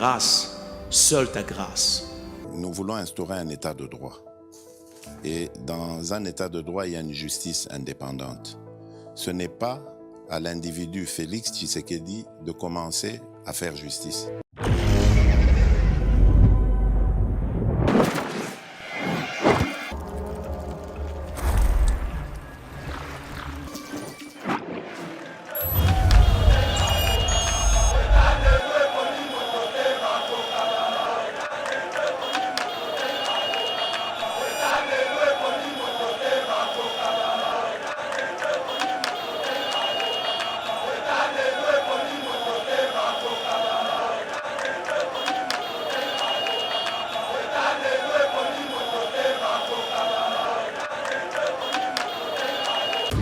grâce, seule ta grâce. Nous voulons instaurer un état de droit. Et dans un état de droit, il y a une justice indépendante. Ce n'est pas à l'individu Félix Tshisekedi de commencer à faire justice.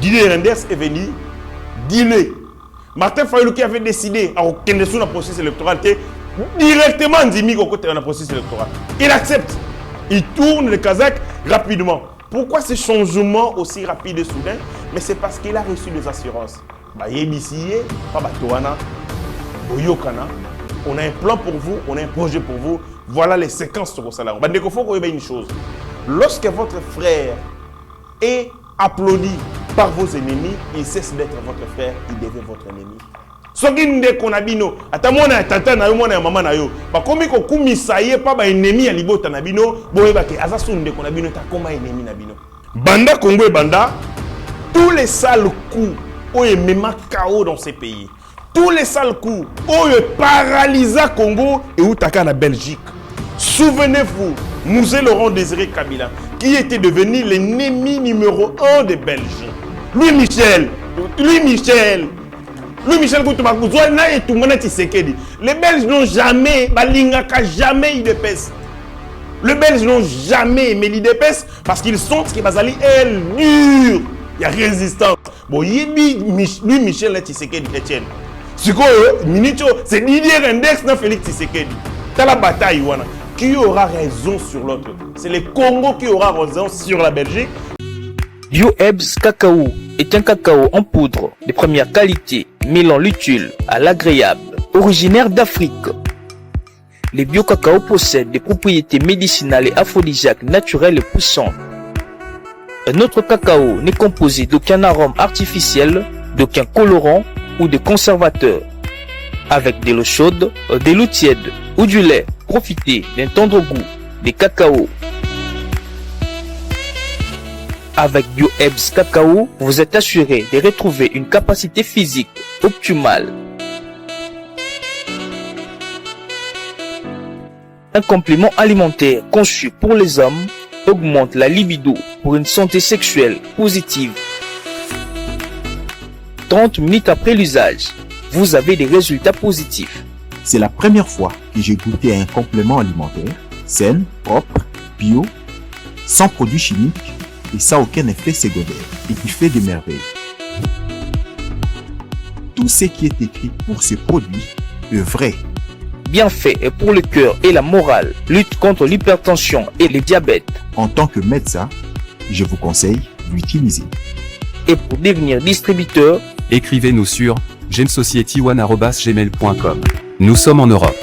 Didier Reynders est venu dealer. Martin Fayulu qui avait décidé à reconnaître le processus électoral directement Ndimi au côté de processus électoral. Il accepte. Il tourne le Kazakh rapidement. Pourquoi ce changement aussi rapide et soudain? Mais c'est parce qu'il a reçu des assurances. On a un plan pour vous, on a un projet pour vous. Voilà les séquences sur le salaire. Il faut que vous une chose. Lorsque votre frère est applaudi par vos ennemis, il cesse d'être votre frère, il devient votre ennemi. Soki ndeko na bino, ata mwana ya tata na yo, mwana ya mama na yo, bakomi ko kumisa ye pa ba ennemi ya libota na bino, boyeba ke aza so ndeko na bino ta koma ennemi na bino. Banda Congo et Banda, tous les sales coups oyo mema chaos dans ces pays. Tous les sales coups oyo paralysa Congo et utaka na Belgique. Souvenez-vous, Mouzé Laurent Désiré Kabila, qui était devenu l'ennemi numéro 1 des Belges. Louis Michel, les Belges n'ont jamais, jamais IDPS. Les Belges n'ont jamais aimé l'IDPS parce qu'ils sont ce qui basali elle dure. Il y a résistance. Bon, Louis Michel Tshisekedi Etienne. C'est Didier Reynders na Félix Tshisekedi. T'as la bataille, wana. Qui aura raison sur l'autre? C'est le Congo qui aura raison sur la Belgique. BioEbs Cacao est un cacao en poudre de première qualité, mêlant l'utile à l'agréable. Originaire d'Afrique, les bio-cacao possèdent des propriétés médicinales et aphrodisiaques naturelles et puissantes. Un autre cacao n'est composé d'aucun arôme artificiel, d'aucun colorant ou de conservateur. Avec de l'eau chaude, de l'eau tiède ou du lait, profitez d'un tendre goût des cacao. Avec BioEbs Cacao, vous êtes assuré de retrouver une capacité physique optimale. Un complément alimentaire conçu pour les hommes augmente la libido pour une santé sexuelle positive. 30 minutes après l'usage, vous avez des résultats positifs. C'est la première fois que j'ai goûté à un complément alimentaire sain, propre, bio, sans produits chimiques et sans aucun effet secondaire et qui fait des merveilles. Tout ce qui est écrit pour ce produit est vrai. Bienfait est pour le cœur et la morale, lutte contre l'hypertension et le diabète. En tant que médecin, je vous conseille d'utiliser. Et pour devenir distributeur, écrivez-nous sur gemsociety1@gmail.com. Nous sommes en Europe.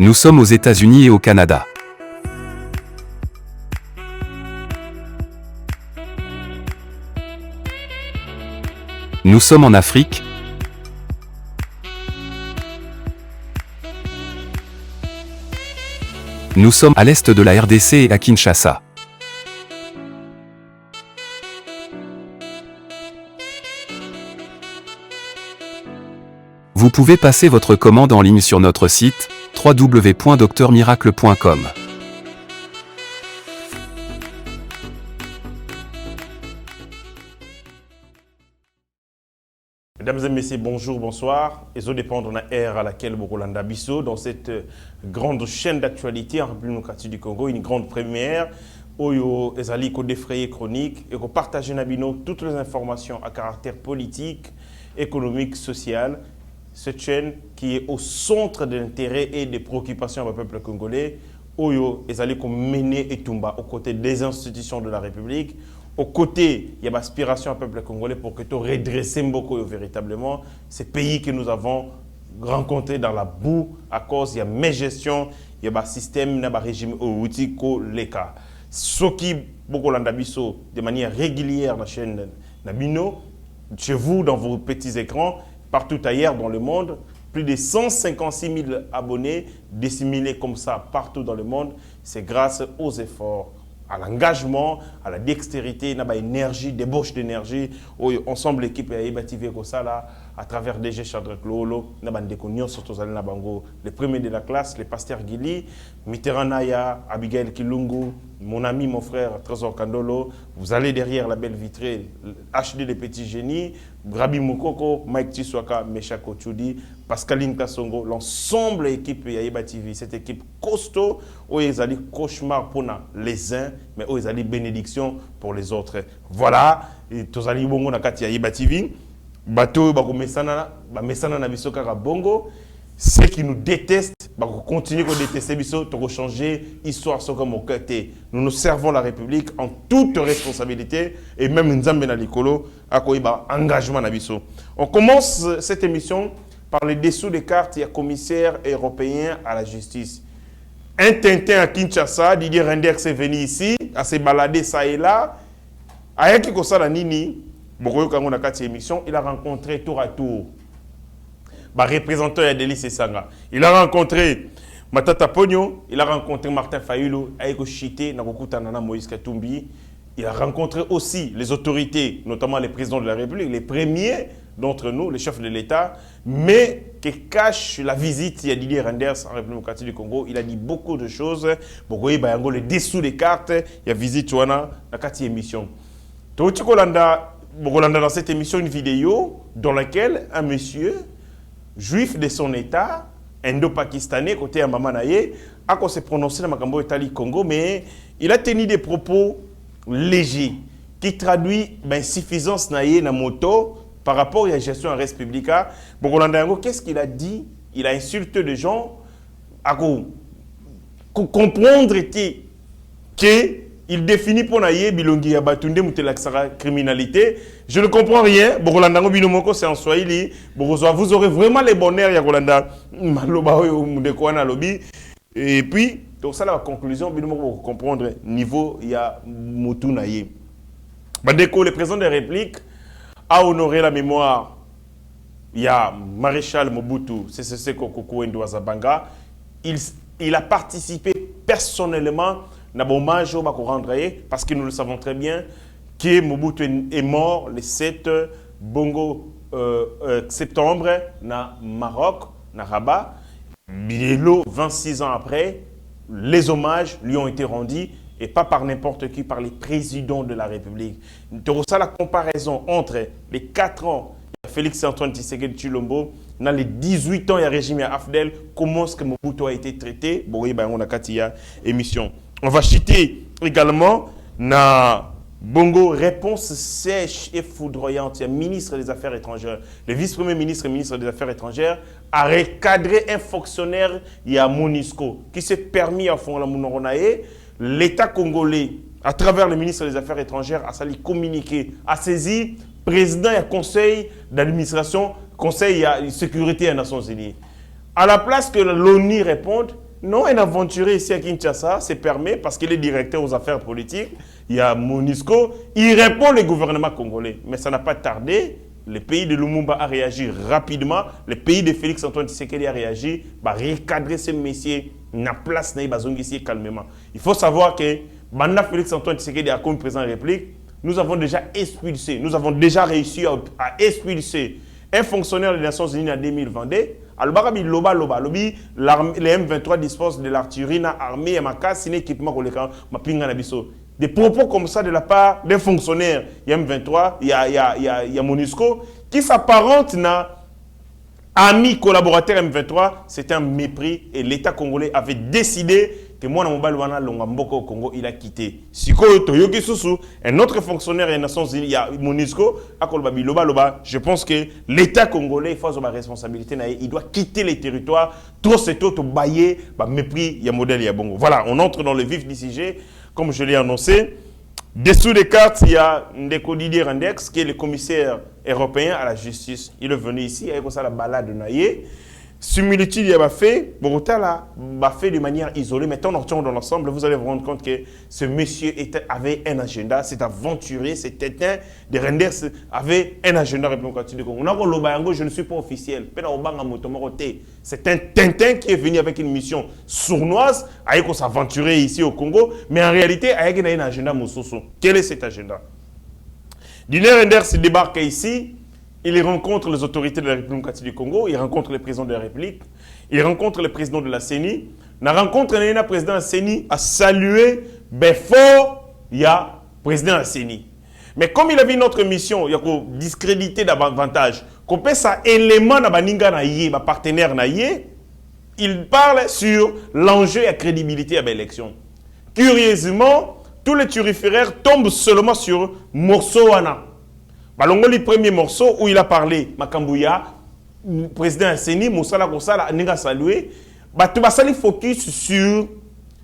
Nous sommes aux États-Unis et au Canada. Nous sommes en Afrique. Nous sommes à l'est de la RDC et à Kinshasa. Vous pouvez passer votre commande en ligne sur notre site www.docteurmiracle.com. Mesdames et messieurs, bonjour, bonsoir. Et ça dépend de la ère à laquelle vous roulez Bisso dans cette grande chaîne d'actualité en République démocratique du Congo, une grande première. Oyo ezali ko défrayer chronique et ko partager nabino toutes les informations à caractère politique, économique, social. Cette chaîne qui est au centre de l'intérêt et des préoccupations du peuple congolais. Oyo ezali ko mener et tumba aux côtés des institutions de la République. Aux côtés, il y a l'aspiration au peuple congolais pour que tu redresses beaucoup véritablement ces pays que nous avons rencontrés dans la boue à cause de la mégestion, il y a un système, il y a un régime outil leka. Ce qui beaucoup l'andabiso de manière régulière la chaîne Nabino, chez vous dans vos petits écrans, partout ailleurs dans le monde, plus de 156 000 abonnés disséminés comme ça partout dans le monde, c'est grâce aux efforts, à l'engagement, à la dextérité, à l'énergie, débauche d'énergie. Ensemble, l'équipe a ébattivé comme ça là, à travers DG Chadrek Lolo, les premiers de la classe, les pasteurs Guili, Mitterrand Naya, Abigail Kilungu, mon ami, mon frère Trésor Kandolo. Vous allez derrière la belle vitrée, HD des petits génies, Rabi Moukoko, Mike Tiswaka, Meshako Tchoudi, Pascaline Kassongo, l'ensemble de l'équipe Yaïba TV, cette équipe costaud, où ils allaient cauchemar pour les uns, mais où ils allaient bénédiction pour les autres. Voilà, et tous allez bongo na kati Yaïba TV, bateau bako mesana na biso kaka bongo. Ceux qui nous détestent, continuer à détester biso, to changer histoire sur comme côté. Nous servons la République en toute responsabilité et même Nzambe na likolo akoiba engagement na biso. On commence cette émission par les dessous des cartes. Il y a commissaire européen à la justice. Un Tintin à Kinshasa, Didier Renders est venu ici, à se balader ça et là. Ayaki Kosala Nini, il a rencontré tour à tour représentant Yadeli Sesanga. Il a rencontré Matata Pogno, il a rencontré Martin Fayulu, Aiko Chité, Nakokutanana Moïse Katumbi. Il a rencontré aussi les autorités, notamment les présidents de la République, les premiers d'entre nous, les chefs de l'État, mais qui cache la visite, il y a Didier Renders en République démocratique du Congo. Il a dit beaucoup de choses. Beaucoup Bayango, le dessous des cartes, il y a visite Touana, la quatrième émission. Dans cette émission, une vidéo dans laquelle un monsieur juif de son état, indo-pakistanais, côté à Mamanaye, a s'est prononcé dans Makambo Etali Congo, mais il a tenu des propos légers qui traduisent l'insuffisance naïe na moto par rapport à la gestion en res publica. Qu'est-ce qu'il a dit? Il a insulté des gens à comprendre qu'il définit pour naïe bilongi ya batunde mutelaksara criminalité. Je ne comprends rien. Bogolandango binomoko c'est en Swahili. Vous aurez vraiment les bonheurs ya Golanda maloba oyo mudekwana lobi. Et puis donc ça la conclusion binomoko pour comprendre niveau ya mutu naïe. Bandeko, le président de la République a honoré la mémoire. Il y a Maréchal Mobutu, CCC Kokoko Ndouazabanga. Il a participé personnellement à l'hommage au Bakorandraye parce que nous le savons très bien que Mobutu est mort le 7 septembre na Maroc, na Rabat. Bielo, 26 ans après, les hommages lui ont été rendus. Et pas par n'importe qui, par les présidents de la République. Tu vois ça la comparaison entre les 4 ans de Félix Antoine Tshisekedi Tshilombo, dans les 18 ans, il y a régime à Afdel, comment est-ce que Mobutu a été traité? Bon, on a Katia émission. On va citer également na Bongo réponse sèche et foudroyante. Il y a ministre des Affaires étrangères, le vice-premier ministre et ministre des Affaires étrangères a recadré un fonctionnaire, il y a MONUSCO, qui s'est permis à fond la Mounoronae. L'État congolais, à travers le ministre des Affaires étrangères, a sali communiquer, a saisi président et conseil d'administration, conseil de sécurité des Nations Unies. À la place que l'ONU réponde, non, un aventurier ici à Kinshasa se permet, parce qu'il est directeur aux affaires politiques, il y a MONUSCO, il répond le gouvernement congolais. Mais ça n'a pas tardé, le pays de Lumumba a réagi rapidement, le pays de Félix Antoine Tshisekedi a réagi, recadrer ce messieurs. Na place na ici calmement. Il faut savoir que Banda Félix Antoine Tshisekedi a comme président de la République, nous avons déjà expulsé, nous avons déjà réussi à expulser un fonctionnaire des Nations Unies en 2022. Alors, les M23 disposent de l'artillerie, l'armée, un équipement des propos comme ça de la part d'un fonctionnaire, il y a M23, il y a MONUSCO, qui s'apparente à ami collaborateur M23, c'est un mépris et l'État congolais avait décidé que moi, Namobalwana Longamboko au Congo, il a quitté. Siko Toyoki Susu, un autre fonctionnaire des Nations Unies, il y a MONUSCO, je pense que l'État congolais, il faut avoir responsabilité, il doit quitter les territoires, trop c'est tout, mépris, il y a modèle, il y a bongo. Voilà, on entre dans le vif du sujet, comme je l'ai annoncé. Dessous des cartes, il y a Ndeko Didier Rendex, qui est le commissaire européen à la justice. Il est venu ici, avec ça la balade de Naye. Similitude, il a fait, Bogota là, fait de manière isolée. Mais tant dans l'ensemble, vous allez vous rendre compte que ce monsieur avait un agenda, c'est aventurier, c'est Tintin de Renders avait un agenda républicain du Congo. Je ne suis pas officiel. C'est un Tintin qui est venu avec une mission sournoise, avec s'aventurer ici au Congo, mais en réalité, avec un agenda moussoso. Quel est cet agenda? Didier Renders débarque ici. Il rencontre les autorités de la République du Congo, il rencontre le président de la République, il rencontre le président de la CENI. Dans la rencontre, le président de la CENI a salué fort, il y a le président de la CENI. Mais comme il avait une autre mission, il y a discréditer davantage, qu'on peut ça élément dans baninga naïe, partenaire naïe, il parle sur l'enjeu et la crédibilité de l'élection. Curieusement, tous les turiféraires tombent seulement sur Morsoana. Le premier morceau où il a parlé, Makambouya, président Asseni, Moussala Kosala, Nenga salué, tu vas focus sur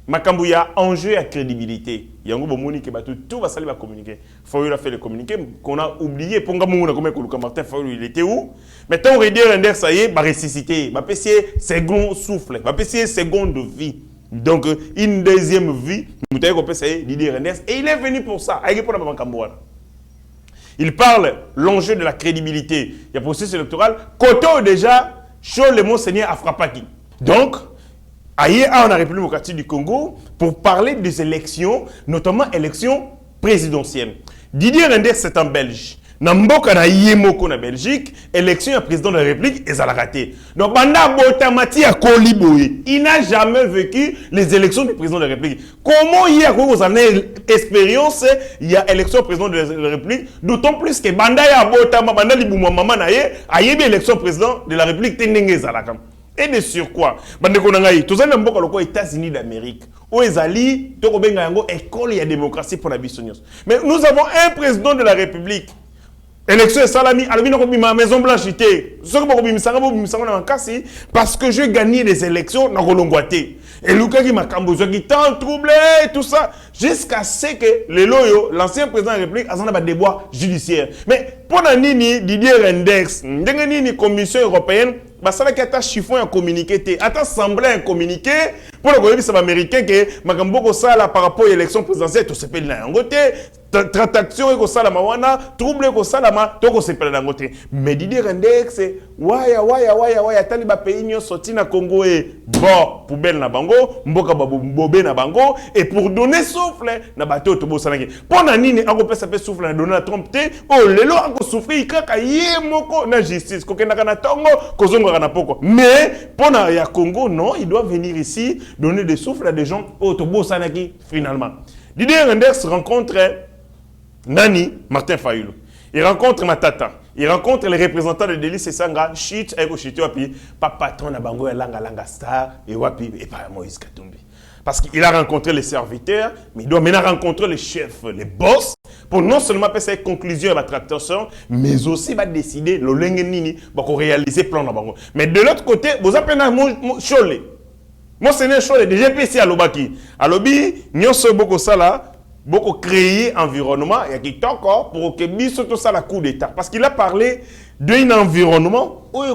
Makambouya, enjeu et crédibilité. Il y a un peu tout va saluer communiquer. Fayoul a fait le communiqué qu'on a oublié. Ponga Mouna, comme Martin Fayoul, il était où? Maintenant, on va dire Render, ça y est, va ressusciter, va passer second souffle, va passer seconde vie. Donc, une deuxième vie, nous avons passé Didier Renders, et il est venu pour ça. Il parle l'enjeu de la crédibilité. Il y a processus électoral. Côté déjà, chaud le Monseigneur Afrapaki. Donc, ailleurs en République démocratique du Congo, pour parler des élections, notamment élections présidentielles. Didier Renders, c'est un Belge. Namboka na yemoko na Belgique, élection à président de la République, et ça l'a raté. Donc, Banda Botamati a Koliboé, il n'a jamais vécu les élections du président de la République. Comment il y a vous en avez expérience, il y a élection président de la République, d'autant plus que Banda ya Botama, Banda Libouma Maman Naye, a eu élection président de la République, Tenenge Zalakam. Et de sur quoi? Banda Konangaï, tout ça n'a pas aux États-Unis d'Amérique. Aux États-Unis, école et démocratie pour la Bissonios. Mais nous avons un président de la République. Élection salami, ma Maison Blanche était. Parce que j'ai gagné les élections dans Golongwate. Et Luka qui m'a qui tant troublé, tout ça. Jusqu'à ce que le loyo, l'ancien président de la République, a un débois judiciaire. Mais pour Nini, Didier Rendex, Nini commission européenne, ça va être chiffon à communiquer, à sembler à communiquer pour le gouvernement américain que Magamboko ça par rapport à l'élection présidentielle, tout se fait là en côté, transaction et ça la mawana, trouble et ça la ma, tout se fait là en côté. Mais Didier Rendex, waya, tani ba pays nyo sorti na Congo et bon poubelle na bango, mboka bobé na bango et pour donner souffle na bateau to bo sanaki. Pour na nini ako pesa pe souffle na donner na trompe, oh lelo ako souffrir kaka yemoko na justice, ko kenda kana tongo kozongo kana poko. Mais pour na ya Congo non, il doit venir ici donner des souffles à des gens au Tobo Sanaki finalement. Didier Renders rencontre Nani Martin Fayoulou. Il rencontre Matata. Il rencontre les représentants de Délice Sanga, Chit, Ego Chito, puis pas patron à Bango, Langa Star, et Wapi, et pas Moïse Katumbi. Parce qu'il a rencontré les serviteurs, mais il doit maintenant rencontrer les chefs, les boss, pour non seulement faire ses conclusions à la tractation, mais aussi va décider le Lengenini pour réaliser le plan de Bango. Mais de l'autre côté, vous appelez un Cholé. Moi, c'est un Cholé de GPC à l'Obaki. À l'Obi, nous sommes beaucoup ça là. Beaucoup créer environnement et qui encore pour que biso tout ça la coup d'état parce qu'il a parlé d'un environnement où il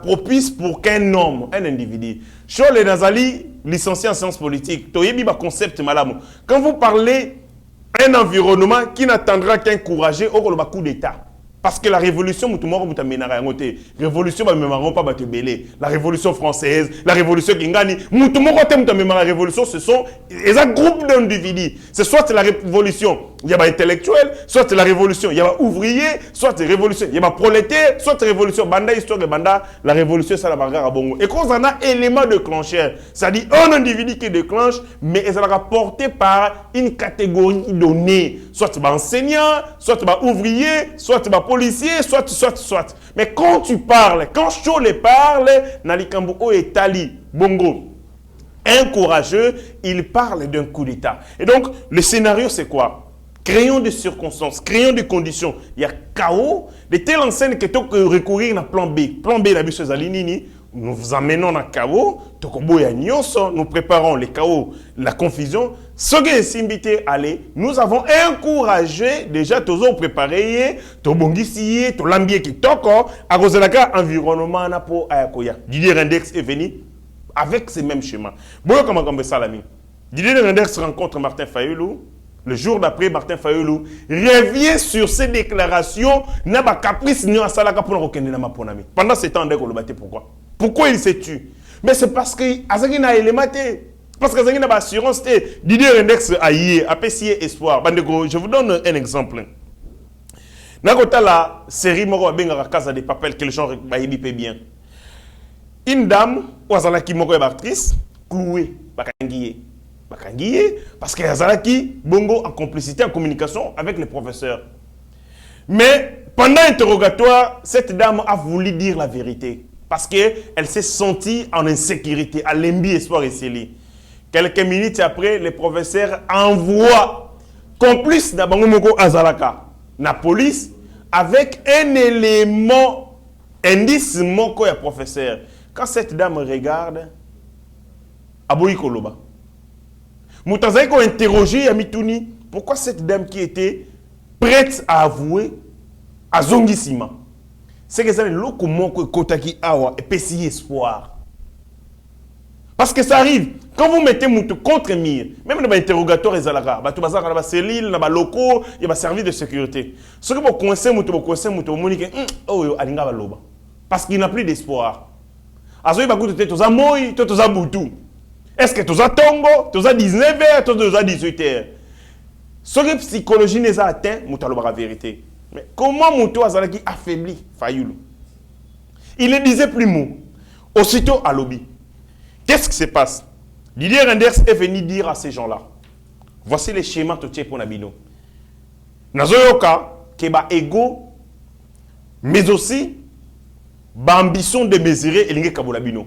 propice pour qu'un homme, un individu. Chole Nazali, licencié en sciences politiques, toyebi ba concept malamu. Quand vous parlez un environnement qui n'attendra qu'un courageux au coup d'état. Parce que la révolution, révolution, la révolution française, la révolution Kingani, la révolution, ce sont un groupe d'individus. C'est soit la révolution, il y a des intellectuels, soit la révolution, il y a des ouvriers, soit la révolution, il y a des prolétaires, soit la révolution, banda, histoire de banda, la révolution, c'est la bagarre à Bongo. Et quand on a un élément déclencheur, c'est-à-dire un individu qui déclenche, mais il sera porté par une catégorie donnée, soit enseignant, soit ouvrier, soit policier, soit. Mais quand tu parles, quand Chole parle, Nalikambo et Tali, Bongo, un courageux, il parle d'un coup d'État. Et donc, le scénario, c'est quoi? Créons des circonstances, créons des conditions. Il y a chaos, de telle enseigne que tu peux recourir à plan B. Plan B, la bise Zalinini, nous vous amenons dans le chaos, nous préparons les chaos, la confusion. Ce qui est simbité, allez, nous avons encouragé déjà tous aux préparés, tous bongisiers, tous lambiers qui toko, à cause de la environnement na po ayakoya. Didier Rendex est venu avec ces mêmes schémas. Bon, comment comme ça l'ami. Didier Rendex rencontre Martin Fayoulou. Le jour d'après, Martin Fayoulou revient sur ses déclarations. N'a pas caprice ni à salaka pour reconnaître ma ponami. Pendant ce temps, pourquoi? Pourquoi il s'est tué? Mais c'est parce que Azagina est maté. Parce que Azagina a assurance. Didier Rendex a yé, a pessier espoir. Je vous donne un exemple. Dans la série Moro Benga Casa des Papels que les gens baïbipent bien. Une dame, ou Azalaki Moro est actrice, clouée, bakangiye. Parce que Azalaki, bongo en complicité, en communication avec les professeurs. Mais pendant l'interrogatoire, cette dame a voulu dire la vérité. Parce qu'elle s'est sentie en insécurité, à l'embi espoir et célie. Quelques minutes après, les professeurs envoient complice d'Abangomoko Azalaka, la police, avec un élément, indice moko ya professeur. Quand cette dame regarde, Aboyi Koloba. Moutazaki a interrogé Yamituni, pourquoi cette dame qui était prête à avouer à Zongisima. C'est que ça le loko moko kotaki awa et pessi espoir. Parce que ça arrive, quand vous mettez Moutou contre mire, même dans l'interrogatoire et Zalaka, bah tout bazar dans la cellule, dans la locaux, il y a un service de sécurité. Ce que vous coincez Moutou, vous monique, oh yo alinga baloba. Parce qu'il n'a plus d'espoir. Azoï bagout te toza moi, toza boutou. Est-ce que toza tongo, toza 19h, toza 18h? Ce que psychologie n'est atteint, Moutou la vérité. Mais comment Moutou Azalaki affaibli Fayoulou? Il ne disait plus mot. Aussitôt à lobby. Qu'est-ce qui se passe? Didier Renders est venu dire à ces gens-là, voici les schémas de pour Nabino. Nazoyoka, Keba ego, mais aussi, ambition de mesurer et l'inge Kabolabino.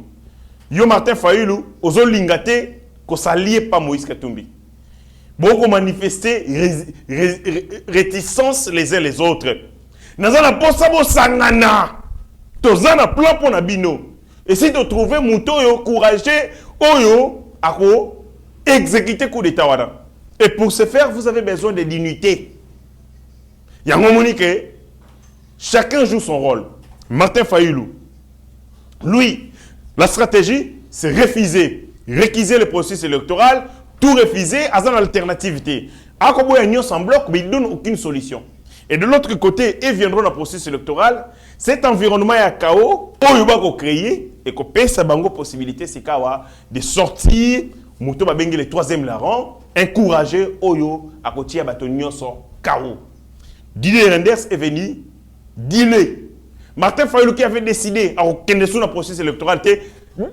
Yo Martin Fayoulou, ozo lingate, ko s'allie pas Moïse Katumbi. Beaucoup manifester réticence les uns les autres. Nazana posabo sangana. Tozana plan pour Nabino. Et si tu trouves Mouto yo courageux, oyo, ako, exécuter coup d'état wada. Et pour ce faire, vous avez besoin de dignité. Yangomonique, chacun joue son rôle. Martin Fayoulou, lui, la stratégie, c'est refuser, réquiser le processus électoral, tout refuser, à une alternativité. Akobo Yagnon s'en bloque, mais il ne donne aucune solution. Et de l'autre côté, ils viendront dans le processus électoral. Cet environnement est chaos, on va créer et qu'on paye sa bango possibilité de sortir, Mouto Babengi le troisième larron, encourager Oyo à côté à Batonio son chaos. Didier Renders est venu, dealer. Martin Fayoulou qui avait décidé à aucun sous le processus électoral,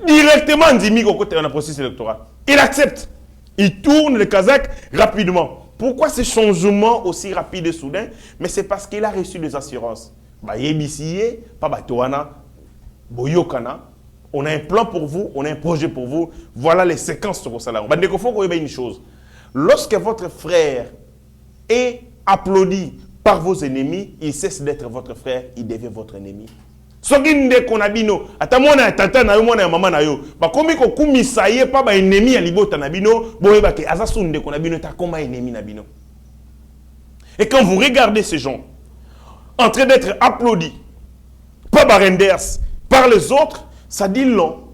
directement Ndimi au côté dans le processus électoral. Il accepte. Il tourne le Kazakh rapidement. Pourquoi ce changement aussi rapide et soudain? Mais c'est parce qu'il a reçu des assurances. On a un plan pour vous, on a un projet pour vous. Voilà les séquences sur vos salaires. Il faut que vous une chose. Lorsque votre frère est applaudi par vos ennemis, il cesse d'être votre frère, il devient votre ennemi. Soginde konabino, atamona tata na yo mona mama na yo. Ba komi ko kumisaye pa ba ennemi ya libota na bino, boyeba ke azasunde konabino ta koma ennemi na bino. Et quand vous regardez ces gens en train d'être applaudis par Barenders, par les autres, ça dit long.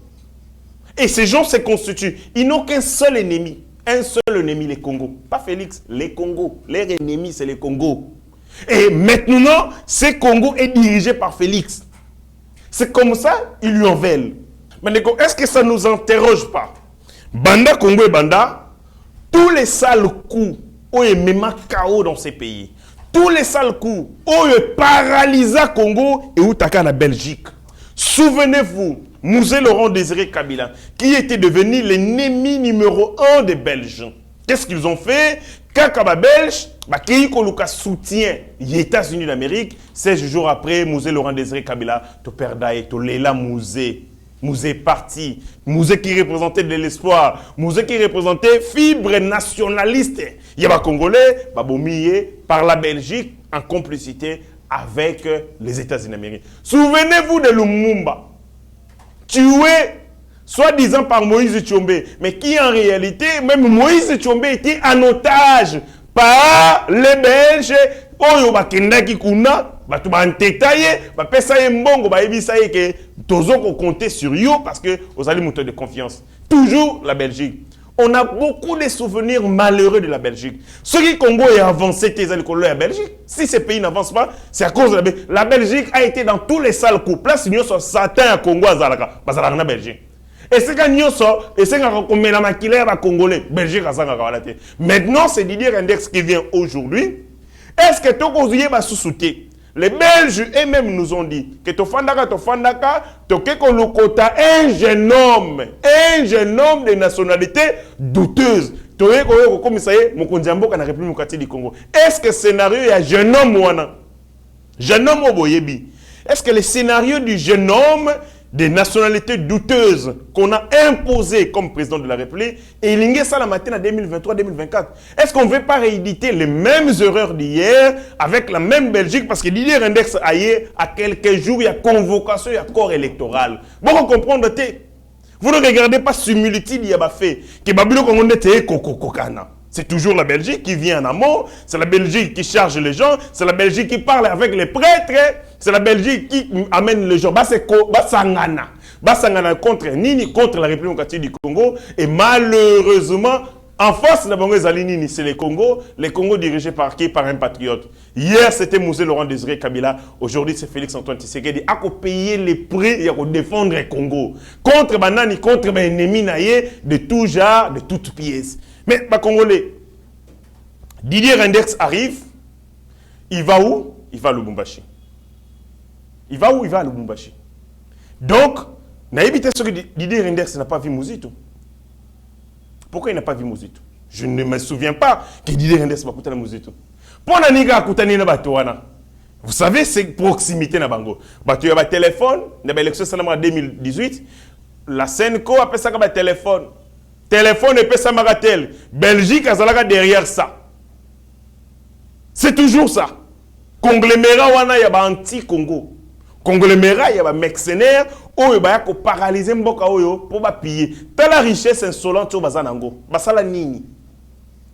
Et ces gens se constituent, ils n'ont qu'un seul ennemi, les Congos. Pas Félix, les Congos. Leur ennemi, c'est les Congos. Et maintenant, ce Congo est dirigé par Félix. C'est comme ça, ils lui en veulent. Mais est-ce que ça ne nous interroge pas? Banda Congo et Banda, tous les sales coups, où il y a même chaos dans ces pays. Tous les sales coups, où il y a paralysé Congo et où il y a la Belgique. Souvenez-vous, Mouzé Laurent Désiré Kabila, qui était devenu l'ennemi numéro 1 des Belges. Qu'est-ce qu'ils ont fait? Kakaba Belge, qui soutient les États-Unis d'Amérique, 16 jours après, Mouzé Laurent Désiré Kabila, to perdaye, to lela Mouzé. Mouzé parti. Mouzé qui représentait de l'espoir. Mouzé qui représentait fibre nationaliste. Il y a des Congolais, par la Belgique, en complicité avec les États-Unis d'Amérique. Souvenez-vous de Lumumba, tué soi-disant par Moïse Tchombe, mais qui en réalité, même Moïse Tchombe était en otage par les Belges. Oyo bakendaki kuna, batu ba ntetaye, ba pesa ye mbongo, ba ebisa ye ke tozo ko compter sur yo parce que vous allez monter de confiance. Toujours la Belgique. On a beaucoup de souvenirs malheureux de la Belgique. Ce qui Congo est avancé, c'est la Belgique. Si ces pays n'avancent pas, c'est à cause de la Belgique. La Belgique a été dans tous les sales coups. Là, si nous sommes certains à Congo, c'est la Belgique. Et c'est quand nous sommes, et c'est quand on met la maquille à Congolais, Belgique à Sangakalate. Maintenant, c'est Didier Index qui vient aujourd'hui. Est-ce que tu as sous-souté? Les Belges eux-mêmes nous ont dit que Tofandaka, un jeune homme de nationalité douteuse. Est-ce que le scénario est un jeune homme? Jeune homme au Boyebi. Est-ce que le scénario du jeune homme des nationalités douteuses qu'on a imposé comme président de la République et il y a ça la matin en 2023-2024. Est-ce qu'on ne veut pas rééditer les mêmes erreurs d'hier avec la même Belgique parce que Didier Index ailleurs à quelques jours il y a convocation, il y a corps électoral. Bon, on comprend vous ne regardez pas similitude il y a fait que Babylone Congo était kokokokana. C'est toujours la Belgique qui vient en amont, c'est la Belgique qui charge les gens, c'est la Belgique qui parle avec les prêtres, c'est la Belgique qui amène les gens. Basangana contre Nini, contre la République démocratique du Congo. Et malheureusement, en face de la Bango Nini, c'est le Congo dirigé par qui? Par un patriote. Hier, c'était Mouzé Laurent Désiré Kabila. Aujourd'hui, c'est Félix Antoine Tshisekedi. À payer les prix et à défendre le Congo. Contre Banani, contre les ennemis de tout genre, de toutes pièces. Mais, les Congolais, Didier Index arrive, il va où? Il va à Lubumbashi. Il va où? Il va à Lubumbashi. Donc, naïbité ce que Didier Index n'a pas vu Mouzito. Pourquoi il n'a pas vu Mouzito? Je ne me souviens pas que Didier Index n'a pas écouté Mouzito. Pour Naniga Koutani na Batouana. Vous savez, c'est proximité na Bango. Batou y a un téléphone, il y a l'élection en 2018. La Senco a fait ça comme un téléphone. Téléphone et pesa magatel. Belgique a derrière ça. C'est toujours ça. Conglomérat wana ya ba anti-Congo. Conglomérat ya ba mercenaire oyo ba ko paralyser mboka oyo pour ba piller. Telle richesse insolente au bazanango. Basala nini?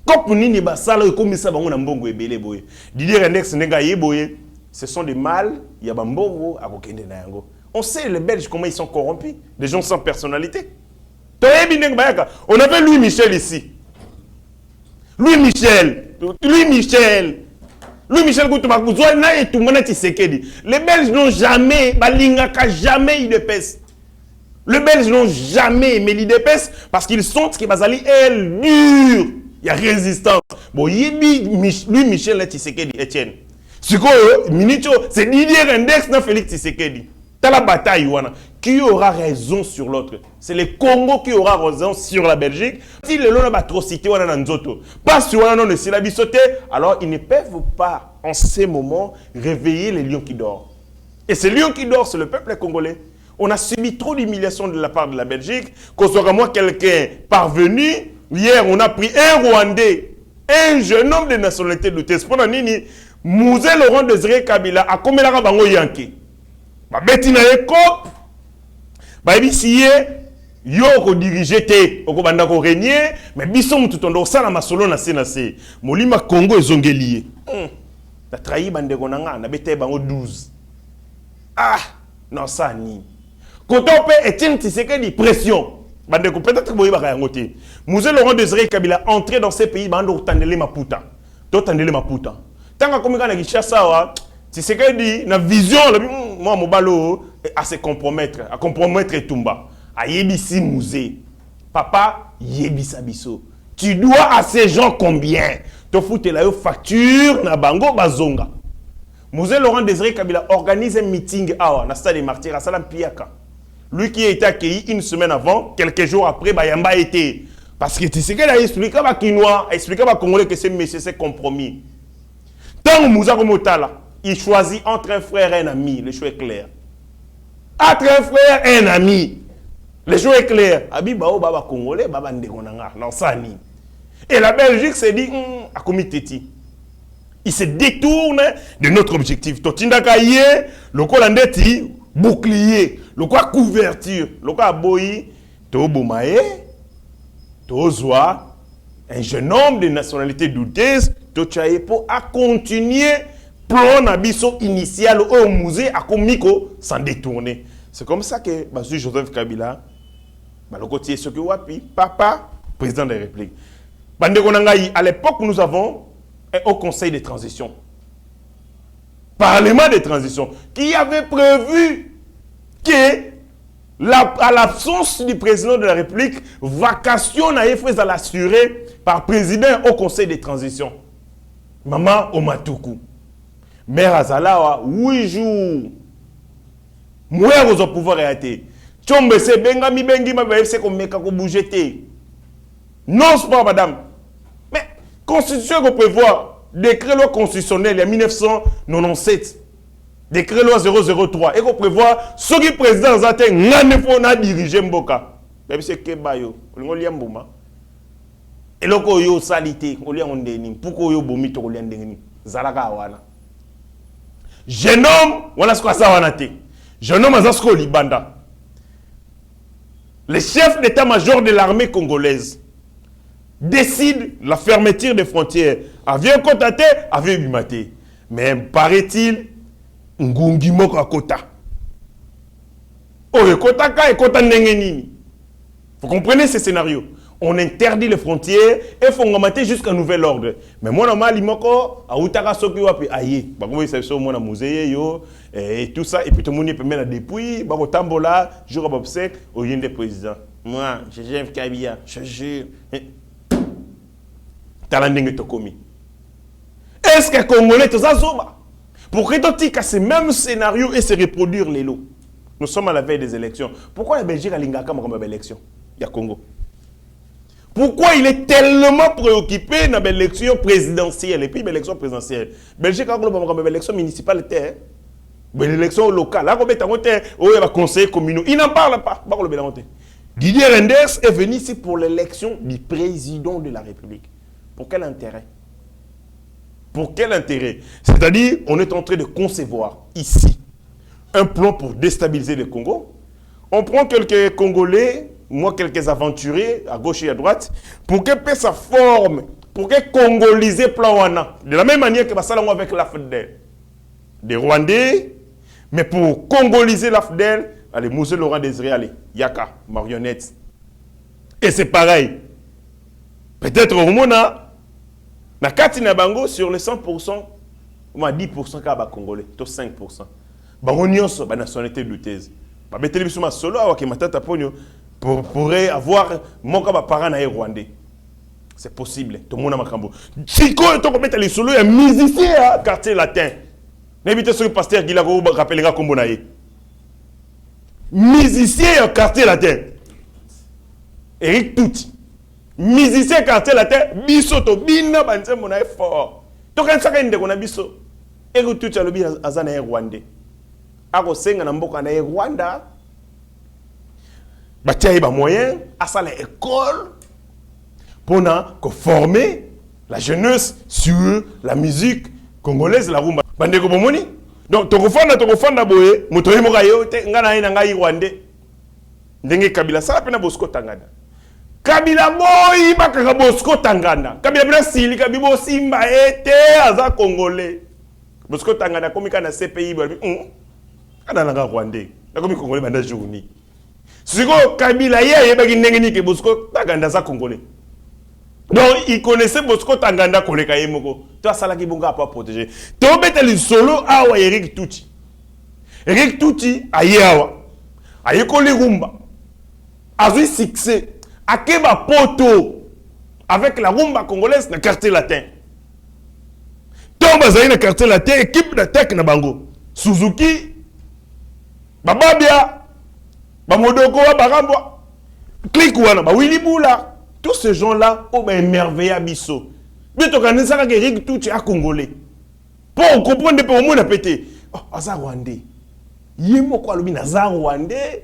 Kop nini basala ekomisa bango na mbongo ebele boye. Didier Index nenga yeboye. Ce sont des mâles, ya ba mbongo akokende na yango. On sait les Belges comment ils sont corrompus, des gens sans personnalité. On avait Louis Michel ici. Louis Michel, les Belges n'ont jamais, jamais l'IDPS. Les Belges n'ont jamais aimé l'IDPS parce qu'ils sont qui basali elle dure. Il y a résistance. Bon, Louis Michel là Tshisekedi Etienne. C'est Didier Index na Félix Tshisekedi. Dans la bataille, qui aura raison sur l'autre? C'est le Congo qui aura raison sur la Belgique. Si le lot d'atrocité, pas sur le syllabisoté, alors ils ne peuvent pas, en ces moments, réveiller les lions qui dorment. Et ces lions qui dorment, c'est le peuple congolais. On a subi trop d'humiliation de la part de la Belgique. Qu'on soit moi quelqu'un parvenu, hier on a pris un Rwandais, un jeune homme de nationalité de Tespo, Mouzé Laurent Désiré Kabila, a combien de bango Yankee? Betina ekop ba bisiye yo ko diriger te oko banda ko régner mais biso mutu tondo sala masolo na se molima Congo ezongelié na trahi bande ko nanga na bete bango 12 non ça ni koto pe Etienne Tshisekedi pression bande ko peut-être boye ba yango te Mouzé Laurent Désiré Kabila entrer dans ces pays bando tandele maputa to tandele maputa tanga komika na Kinshasa wa Tshisekedi na vision moi mobalo à se compromettre Tumba à yebisi Mouzé papa yebisa biso tu dois à ces gens combien te foutre la facture na bango bazonga. Mouzé Laurent Désiré Kabila organise un meeting na stade des Martyrs à Salam Piaka. Lui qui a été accueilli une semaine avant, quelques jours après Bayamba était parce que Tshisekedi a expliqué à Kinois, a expliqué à Congolais que c'est monsieur c'est compromis. Tant Mouza Komotala il choisit entre un frère et un ami. Le choix est clair. Entre un frère et un ami. Le choix est clair. Abi bao baba congolais baba ndekonanga. Non ça ni. Et la Belgique s'est dit à komiteti. Il se détourne de notre objectif. Totindaka yé, le ko landeti bouclier, le ko couverture, le ko aboyi Bomaye, Zoa, un jeune homme de nationalité douteuse, pour à continuer plan nabiso initial au musée à Komiko sans détourner. C'est comme ça que Basu Joseph Kabila, le côté ce que wapi, papa, président de la République. À l'époque, nous avons un haut conseil de transition, parlement de transition, qui avait prévu que à l'absence du président de la République, vacation n'a fait à l'assurer par président au conseil de transition. Maman Omatuku. Mère Azalawa, 8 jours. Moi, vous avez pouvoir arrêter. Tchombe, c'est Bengami Bengi, ma c'est comme Meka ko bougete. Non, c'est pas madame. Mais, constitution qu'on prévoit, décret loi constitutionnel en 1997. Décret loi 003 et qu'on prévoit ce qui président Zate n'a dirigé Mboka. Même c'est Kebayo, on l'a mboma. Et là qu'on yo salité, on l'a ondeni. Pourquoi yo bomi to l'a ndeni? Zalaka wana. Jeune homme, voilà ce que ça wana te. Jeune homme azasko libanda. Le chef d'état-major de l'armée congolaise décide la fermeture des frontières. Avait contaté, avait bimaté. Mais paraît-il Ngungi moko akota. Oh, ekota ka ekota ndenge nini. Vous comprenez ce scénario? On interdit les frontières et faut ngamater jusqu'à nouvel ordre. Mais moi na mali moko a utaka soki wapi aye. Ba komo isa so mona musée yo et tout ça et puis tout le monde peut mettre depuis ba ko tambola jour à obsèque au yende président. Moi, j'aime Kabila, je jure. Talandenge tokomi. Est-ce que Congolais tout ça zoba? Pour que ce même scénario et se reproduire les lots. Nous sommes à la veille des élections. Pourquoi la Belgique a l'ingaka comme élection? Il y a Congo. Pourquoi il est tellement préoccupé dans l'élection présidentielle et puis l'élection présidentielle? Belgique a comme élection municipale, l'élection locale. Là, il va conseiller communaux. Il n'en parle pas. Didier Reynders est venu ici pour l'élection du président de la République. Pour quel intérêt? Pour quel intérêt? C'est-à-dire, on est en train de concevoir ici un plan pour déstabiliser le Congo. On prend quelques Congolais, moi quelques aventuriers à gauche et à droite, pour que paix sa forme, pour que congoliser plan wana. De la même manière que Bassalamo avec l'AFDEL. Des Rwandais, mais pour congoliser l'AFDEL, allez, Moussé Laurent Désiré, allez, Yaka, marionnette. Et c'est pareil. Peut-être au monde, na Katina Bango, sur les 100%, on a 10% qui est congolais, 5%. Bango nyonso, la nationalité douteuse. Ba télévision solo, qui matata ponyo, pourrait avoir mon parent rwandais. C'est possible, tout le monde a makambo. Si tu as mettre les solo, il y a musicien quartier latin. N'évitez ce que le pasteur Guy Lago rappellera comme bonaye. Musicien quartier latin. Eric Touti. Musicien quartier latin, bisoto, bina banze monaye fort. Donc quand ça kende kona biso, Eric Touti a lobi azana rwandais. Ako senga na mboka na Rwanda. Batia ba moyen à ça l'école pour former la jeunesse sur la musique congolaise, la rumba. Bandeko bomoni. Donc tokofanda boye, motoyi mokayo te ngana ina ngai Rwandais. Ndenge Kabila sala pena Bosco Tangana. Kabila boyi bakaka Bosco Tangana. Kabila bina sili kabibo simba ete aza Congolais. Bosco Tangana komika na CPI ba kana nanga Rwandais. Na komi Congolais banda jouni. Siko Kabila ye baki ndenge ni ke Bosco Tangana za Congolais. Donc il connaissait Bosco Tangana koleka yemoko. Toi sala ki bonga pas protéger. To beteli solo awa Eric Touti. Eric Touti ayewa. Ayeko li rumba. Azui succès. Akeba poto avec la rumba congolaise na quartier latin. Tomba zaina quartier latin équipe d'attaque na bango. Suzuki Bababia Bamodoko Barambwa Click wana ba Willy Bula. Tous ces gens-là ont émerveillé Abisso. Mais tu connais ça que Eric Touti a congolais. Pour comprendre pour moi na pété. Oh, aza Rwandais. Yemo kwa lobi na za Rwandais.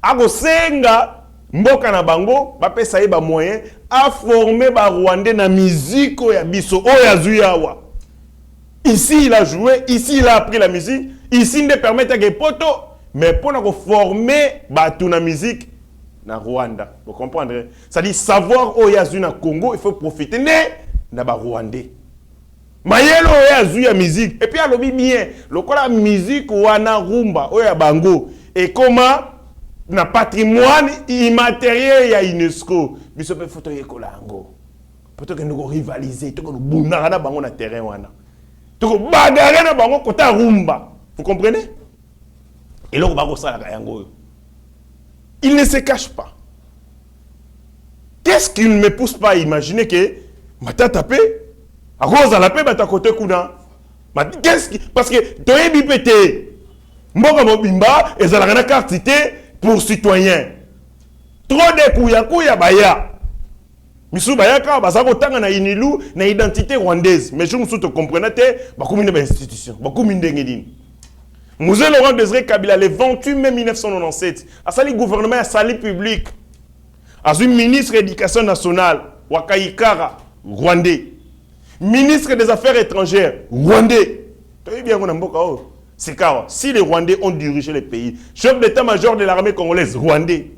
Ako senga mboka na bango ba pesa ye ba moyen a former ba Rwandais na musique ya biso o ya zuyawa. Ici il a joué, ici il a appris la musique, ici il ne permet que poto mais pour na ko former ba tout na musique na Rwanda. Vous comprenez? Ça dit savoir où il y a na Congo, il faut profiter na ba Rwandais. Mayelo oya ya musique et puis alobi bien lokola musique wana rumba oya bango et comment na patrimoine immatériel ya UNESCO biso pe photo yekola ngo poto que nous rivaliser to ko bunaka na bango na terrain wana to ko bagarre na bango kota rumba, vous comprenez? Et là on va kosala yango. Il ne se cache pas. Qu'est-ce qui ne me pousse pas à imaginer que Matata Pe à cause de la paix, bata côté kuna. Qu'est-ce qui... Parce que tu es bipété. Mboka mobimba, et ça la carte pour citoyens. Trop de kouya baya. Misu baya ka basako tanga na inilu na identité rwandaise. Mais je me suis comprenez ba commune institution, ba commune ngedini. Musée Laurent Désiré Kabila le 28 mai 1997, a sali gouvernement a sali public. A une ministre de l'éducation nationale, Wakaikara, rwandais. Ministre des Affaires étrangères, rwandais. C'est car si les Rwandais ont dirigé les pays, chef d'état-major de l'armée congolaise, rwandais.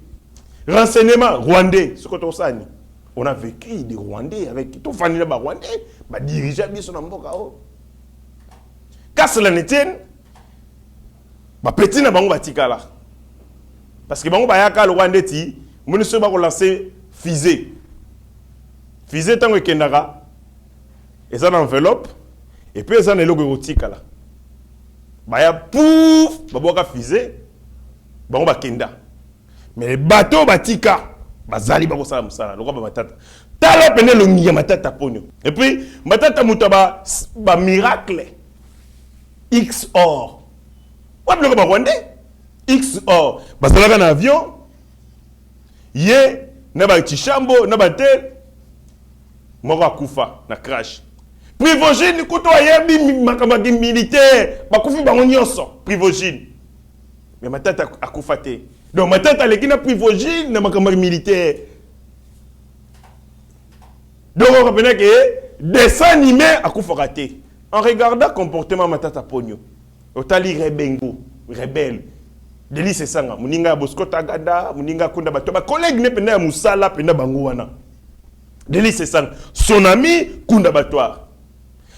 Renseignement, rwandais. Ce que on a vécu des Rwandais avec tout famille de Rwandais, bah dirigeant bien son amboka. Car cela ne tienne, bah petit na bango batikala. Parce que bango bayaka le Rwandais ti, mon monsieur va relancer fusée. Fusée tant que Kendara. Et ça dans l'enveloppe, et puis ça dans le logo là. Baya pouf, baboka fusée, bango bakenda. Mais les bateaux batika, bazali bako sala musala, lokwa matata. Tala pene lo ngia matata ponyo. Et puis matata mutaba ba miracle. XOR. Wa biloko ba Rwandais? XOR. Bazalaka na avion. Ye na ba Chishambo, na ba tel. Moko akufa na crash. Privogine kuto ayebi makamaki militaire bakufi bango nyonso Privogine mais matata akufa te donc matata leki na Privogine na makamaki militaire donc on rappelle que dessin animé akufa te en regardant comportement matata ponyo otali rebengo rebelle Delice Sanga muninga Bosco Tagada muninga kunda bato ba collègue ne pena musala pena bango wana Delice Sanga son ami kunda batoire.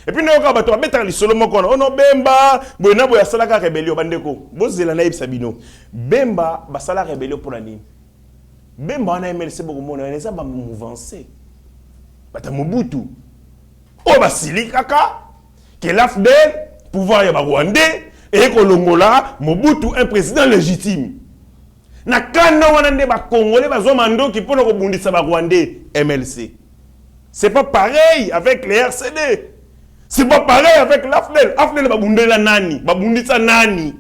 Et puis, nous avons dit que Solomon on a Bemba, Bemba, Basala rébellion, Bandeko. Bozela naïb Sabino. Bemba, Basala rébellion pour l'année. Bemba, on a MLC beaucoup de monde, on a mouvancé. Bata Mobutu. Oh, Basili Kaka, qui est l'AFDEL, pouvoir y avoir Rwandais, et que l'Ongola, Mobutu, un président légitime. Na kana wanande ba Congolais, ba Zomando, qui peut le rebondir ça ba Rwandais, MLC. C'est pas pareil avec les RCD. C'est pas pareil avec l'AFDEL. l'AFDEL va bounder la nani. Va bounder sa nani.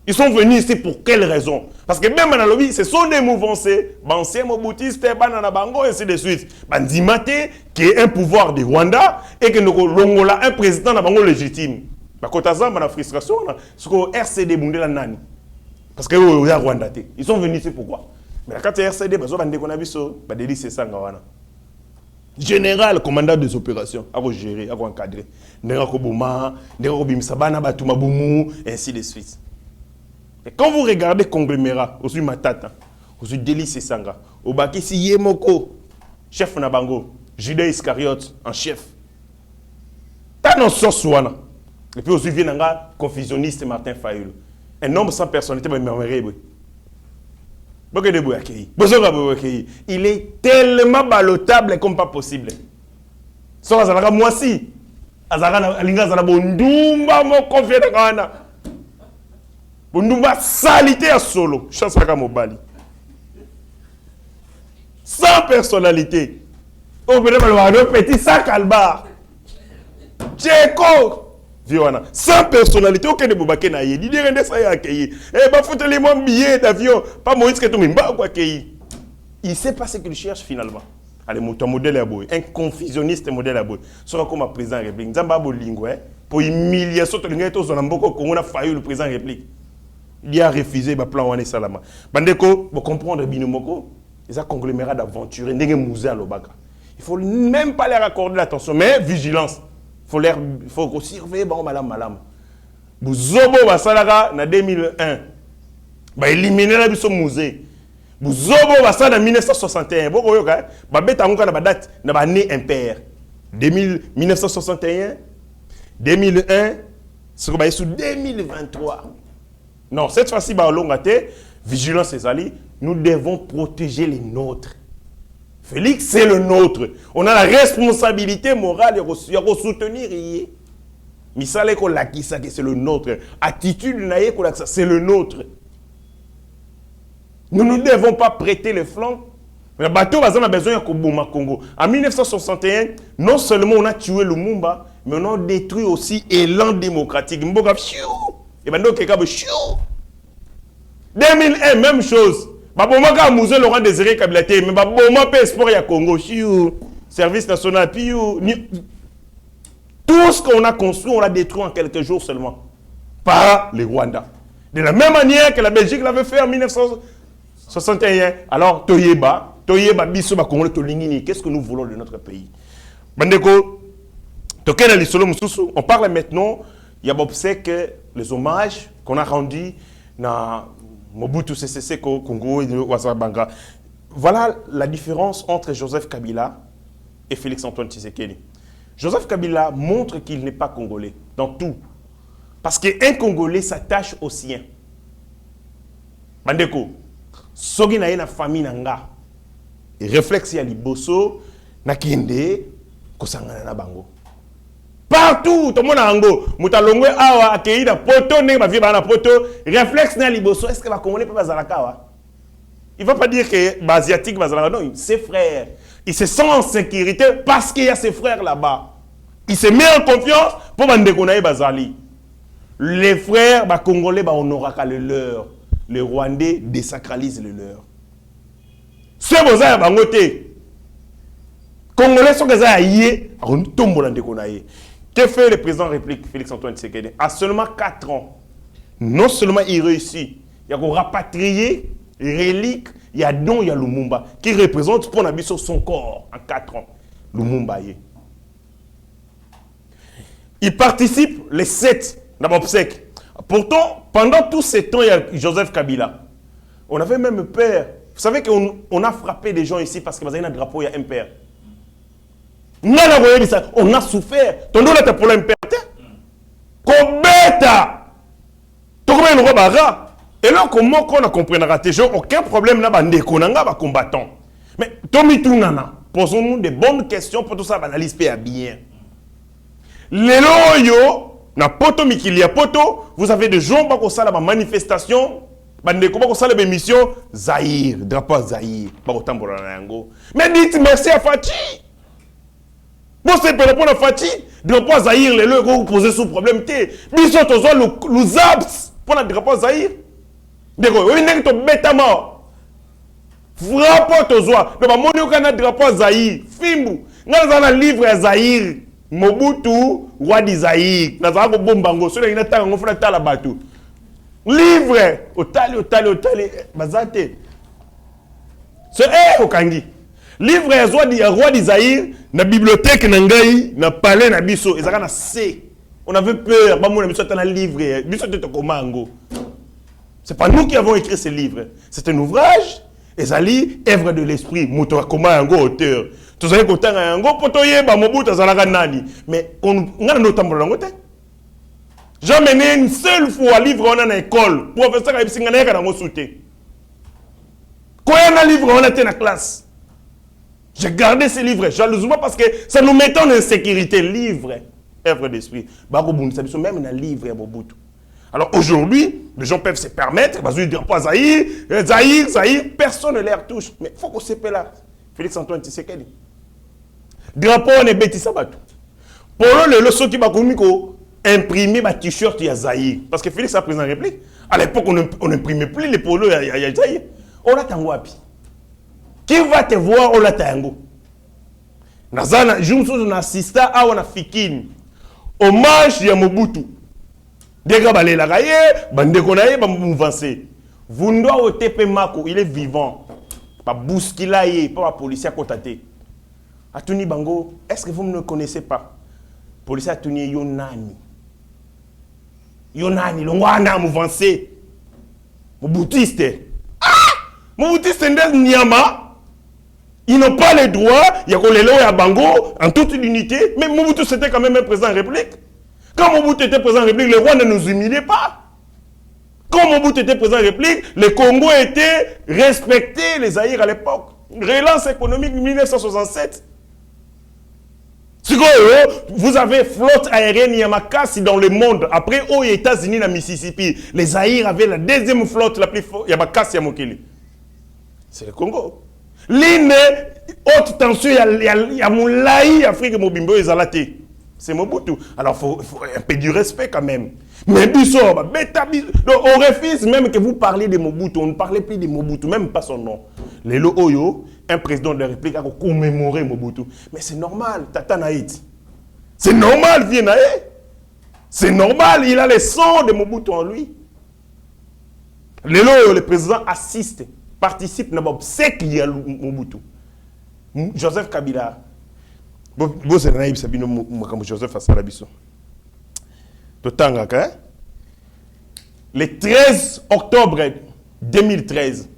Ils sont venus ici pour quelle raison? Parce que même dans le lobby, ce sont des mouvancés. Anciens Mobutistes, Banana Bango, et ainsi de suite. Bandimate, qui est un pouvoir du Rwanda, et que nous avons un président de Bango légitime. Quand on a la frustration, c'est que RCD bounder la nani. Parce que nous avons Rwanda. Ils sont venus ici pourquoi? Mais quand il y a RCD, ils ont vu ça. C'est ça. Général, commandant des opérations, à gérer, à encadrer. Ainsi de suite. Et quand vous regardez conglomérat, aussi Matata, aussi Delice Sanga, Obakisi Yemoko, chef Nabango, Judas Iscariote en chef. T'as non soswana. Et puis aussi vient confusionniste Martin Fayulu. Un homme sans personnalité, mais il est tellement balotable comme pas possible. So azalaka mwasi azalaka alinga azala bondumba mo confié ngana. Bondumba salité à solo, chance ka mobali. Sans personnalité. On peut avoir un petit sac albar. Tcheko Viwana, sans personnalité, aucun de Bobake na yé. Il dirait ça y a accueilli. Eh ben, foutez-les moi un billet d'avion. Pas Moïse que tout le monde quoi accueilli. Il sait pas ce qu'il cherche finalement. Allez, mon modèle à boy, un confusionniste modèle à boy. Sera comme un président de la République. Zamba bolingo, pour humilier ce que nous avons beaucoup qu'on a failli le président de la République. Il a refusé le plan Wane Salama. Bandeko, pour comprendre Binomoko, ils ont conglomérat d'aventure. Il faut même pas leur accorder l'attention, mais vigilance. Il faut surveiller bon malam. Buzobo basalaka na 2001. Ba éliminer la biso musée. Buzobo basa en 1961. Boko yoka, babeta ngoka na date na ba né impair. 1961, 2001, ce que sous 2023. Non, cette fois-ci ba longate, vigilance les alliés, nous devons protéger les nôtres. Félix, c'est le nôtre. On a la responsabilité morale de soutenir. Misale ko lakisa que c'est le nôtre. Attitude naie ko lakisa, c'est le nôtre. Nous ne devons pas prêter le flanc. Le bateau a besoin de Koboma Congo. En 1961, non seulement on a tué Lumumba, mais on a détruit aussi l'élan démocratique. Mboga fiou. Et ben donc quelqu'un fiou. 2001, même chose. Baboma ka musée Laurent Désiré Kabila, mais baboma pe sport ya Congo fiou. Service national fiou. Tout ce qu'on a construit, on l'a détruit en quelques jours seulement. Par les Rwandais. De la même manière que la Belgique l'avait fait en 1961. Alors, Toyeba, Biso, Congolais, Tolingini, qu'est-ce que nous voulons de notre pays? Bandeko, on parle maintenant, il y a que les hommages qu'on a rendus dans Mobutu CCC Congo et Ouazzabanga. Voilà la différence entre Joseph Kabila et Félix-Antoine Tshisekedi. Joseph Kabila montre qu'il n'est pas congolais dans tout. Parce qu'un Congolais s'attache aux siens. Bandeko, sogi na ye na famille nanga. Et réflexe ya liboso na kende kosangana na bango. Partout, tout le monde a ango. Moutalongwe awa akei na poto ne ba vie ba na poto, réflexe na liboso, est-ce que va congolais peut bazalaka wa? Il va pas dire que ba asiatique bazalaka, non, ses frères. Il se sent en sécurité parce qu'il y a ses frères là-bas. Il se met en confiance pour bandeko na ye bazali. Les frères ba congolais ba honoraka le leur. Les Rwandais désacralisent le leur. C'est beau ça bango te. Congolais sont des aïeux, on tombe dans des konaïe. Que fait le président de la République Félix-Antoine Tshisekedi? À seulement 4 ans, non seulement il réussit, il y a qu'on rapatrier reliques, il y a don, il y a Lumumba, qui représente pour l'habit sur son corps en 4 ans. Lumumba. Il participe les 7 dans l'obsèque. Pourtant, pendant tous ces temps, il y a Joseph Kabila. On avait même peur. Vous savez qu'on a frappé des gens ici parce qu'il y a un drapeau, il y a un père. On a souffert. Ton dos là, pour l'impère. Kobeta. Tokome le robara. Et là, comment qu'on a compris, aucun problème là, on a combattant. Mais Tomi Tunana, posons-nous des bonnes questions pour tout ça, analyse bien. Les loyaux. Na poto mikilia poto, vous avez des gens qui ont la manifestation, qui ont la mission Zaïre, drapeau Zaïre, mais dites merci à Fati. Bon, c'est pour répondre à Fati, drapeau Zaïre, les lois vous posez sous problème. Mission tozo le zaps pour le drapeau Zaïre. D'accord, oui, n'est-ce que bêta mort. Frappe tozo, mais mon yo drapeau Zaïre, fimbu, n'a un livre à Zaïre. Mobutu, roi d'Isaïe, Nazarako Bombango, ceux qui n'attendent pas la bateau. Livre, otali, bazate. C'est Okangi. Livre, roi d'Isaïe, na bibliothèque, nangai, na palais, na biso, et ça na C. On avait peur, bamou na biso, t'as un livre, biso te komango. C'est pas nous qui avons écrit ce livre. C'est un ouvrage, Ezali, œuvre de l'esprit, Moutoua Komango, auteur. Tous les côtés, mais on a notre temps. J'ai mené une seule fois livre en école. Professeur a dit que je suis quand un livre on était dans la classe. J'ai gardé ces livres jalousement parce que ça nous met en insécurité. Livre, œuvre d'esprit. Même un livre. Alors aujourd'hui, les gens peuvent se permettre, ils ne diront pas Zahir, personne ne les retouche. Mais il faut qu'on se paie là. Félix-Antoine Tshisekedi. Drapeau on est bêtis ça batou. Pour le ceux qui va imprimer ma t-shirt ya Zahir parce que Félix a pris en réplique. À l'époque on n'imprimait plus les polos ya Zahir. On l'a tango api. Qui va te voir on l'a tango. Nazana jumsu na assista a on a fikini. Hommage ya Mobutu. Dega balela gaye bandeko na ye ba mouvancer. Vundwa o tepe mako il est vivant. Ba bouskila ye pas la police à contater. Atuni Bango, est-ce que vous ne me connaissez pas? Police Atuni Yonani. Yonani, le Wana mouvancé. Moboutiste. Ah! Mobutu Sendel Nyama, ils n'ont pas les droits, il y a Kolelo et Abango, en toute unité, mais Mobutu c'était quand même un président de la République. Quand Mobutu était président de la République, le roi ne nous humiliait pas. Quand Mobutu était président de la République, le Congo était respecté, les Zaïre à l'époque. Relance économique 1967. Vous avez flotte aérienne Yamakasi dans le monde. Après, aux États-Unis, la Mississippi, les Zaïre avaient la deuxième flotte la plus forte, Yamakasi Yamokili. C'est le Congo. L'île haute tension, il y a Moulaï, Afrique, Mobimbo et Zalate. C'est Mobutu. Alors, il faut un peu du respect quand même. Mais on refuse même que vous parliez de Mobutu. On ne parlait plus de Mobutu, même pas son nom. Lelo Oyo, un président de la République, a commémoré Mobutu. Mais c'est normal, Tata Naït. C'est normal, Viennae. C'est normal, il a le sang de Mobutu en lui. Lelo Oyo, le président assiste, participe dans l'obsèque lié à Mobutu. Joseph Kabila. Joseph Assalabiso. Le 13 octobre 2013,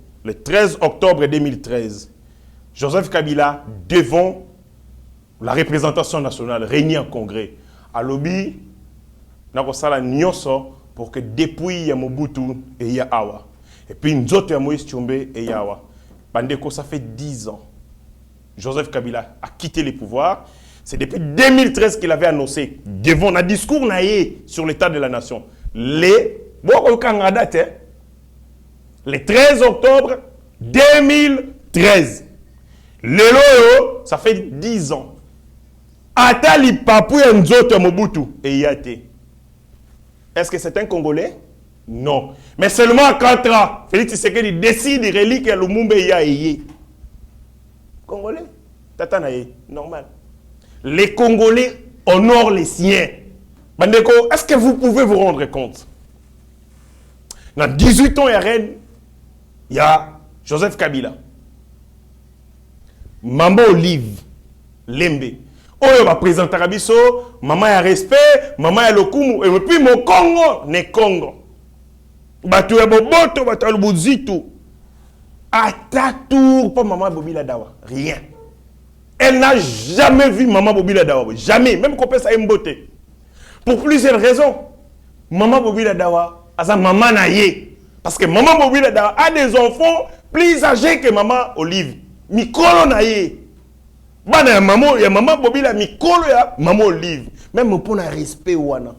Joseph Kabila, devant la représentation nationale, réunie en congrès, a lobby pour que depuis Mobutu et Yahawa, et puis nous autres Moïse Tchombe et Yahawa, Bandeko, ça fait 10 ans. Joseph Kabila a quitté le pouvoir. C'est depuis 2013 qu'il avait annoncé, devant un discours naïe sur l'état de la nation. Le 13 octobre 2013. Le ça fait 10 ans. Atali Papou Nzoto Mobutu et Yate. Est-ce que c'est un Congolais? Non. Mais seulement à 4 ans, Félix Tshisekedi décide de relique à Lumumba Yaye. Congolais? Tata Naye, normal. Les Congolais honorent les siens. Bandeko, est-ce que vous pouvez vous rendre compte? Dans 18 ans, il y a Joseph Kabila. Maman Olive, Lembe. Oyo va présenter Rabiso, maman a respect, maman a lokumu, et puis mon Congo, ne Congo. Batu ya boboto, batu ya lubuzitu. Atatour pour maman Bobila Dawa. Rien. Elle n'a jamais vu maman Bobila Dawa. Jamais. Même qu'on peut ça beauté. Pour plusieurs raisons. Maman Bobila Dawa, a sa maman naïe. Parce que maman Bobila Dawa a des enfants plus âgés que maman Olive. Mikolo naïe. Bana maman, ya maman Bobila Mikolo ya maman Olive. Même pour un respect wana.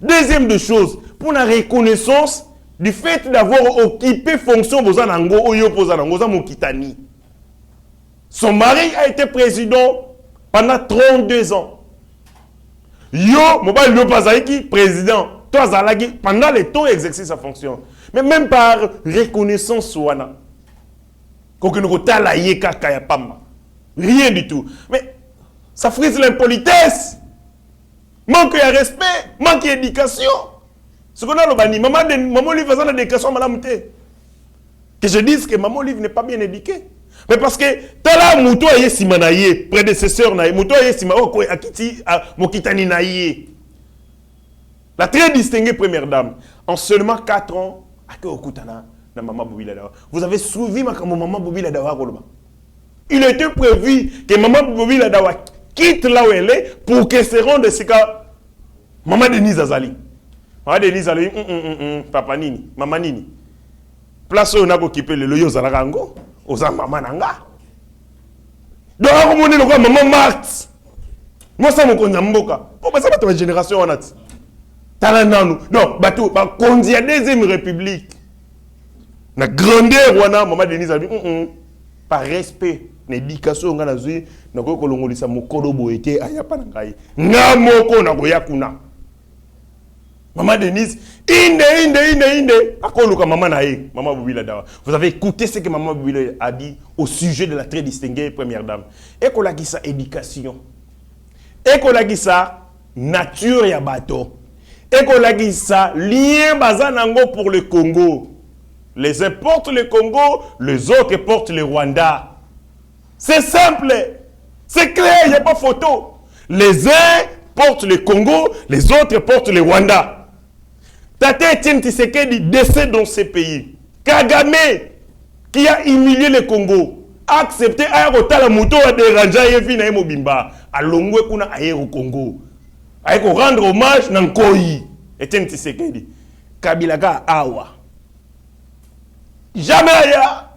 Deuxième de chose, pour la reconnaissance du fait d'avoir occupé fonction Bozanango Oyo Bozanango Zamokitani. Son mari a été président pendant 32 ans. Yo, Mobile Lopazaiki, président. Toi, Zalagi, pendant le temps, exercer sa fonction. Mais même par reconnaissance, Wana. Rien du tout. Mais ça frise l'impolitesse. Manque de respect, manque d'éducation. Ce qu'on a le bani, maman Olive faisant l'éducation, madame Té. Que je dise que maman Olive n'est pas bien éduquée. Mais parce que tala muto aye simanaye, prédécesseur naye, muto aye simao akiti mokitani naye. La très distinguée première dame, en seulement 4 ans, ake okutana na maman Bobila Dawa. Vous avez suivi maman Bobila Dawa Koloba. Il était prévu que maman Bobila Dawa quitte là où elle est pour qu'elle se rende ce cas. Maman Denise Azali. Maman Denise Azali, papa nini, maman nini. Place où on a occupé le loyo zalarango, aux maman nanga. Donc, on a dit maman Marthe. Moi, ça me connaît mboka. Pourquoi ça va être une génération en at? Talananu. Non, bateau, quand il y a deuxième république, la grandeur, wana, maman Denise Azali, par respect. L'éducation nga nazui nako kolongolisa mokolo boete ayapa na ngai nga moko na koyakuna maman Denise inde akoluka maman nae maman Bobila Dawa. Vous avez écouté ce que maman Bobila a dit au sujet de la très distinguée première dame. Et qu'on a dit ça éducation, et qu'on a dit ça nature ya bateau, et qu'on a dit ça lien bazanango pour le Congo. Les uns portent le Congo, les autres portent le Rwanda. C'est simple, c'est clair, il n'y a pas photo. Les uns portent le Congo, les autres portent le Rwanda. Tate Etienne Tshisekedi décède dans ces pays. Kagame qui a humilié le Congo, a accepté à la moto à déranger et vina mobimba, à l'ongwe kuna ayer au Congo. A rendre hommage Nankoi. Etienne Tshisekedi. Kabila ka awa. Jamais ya.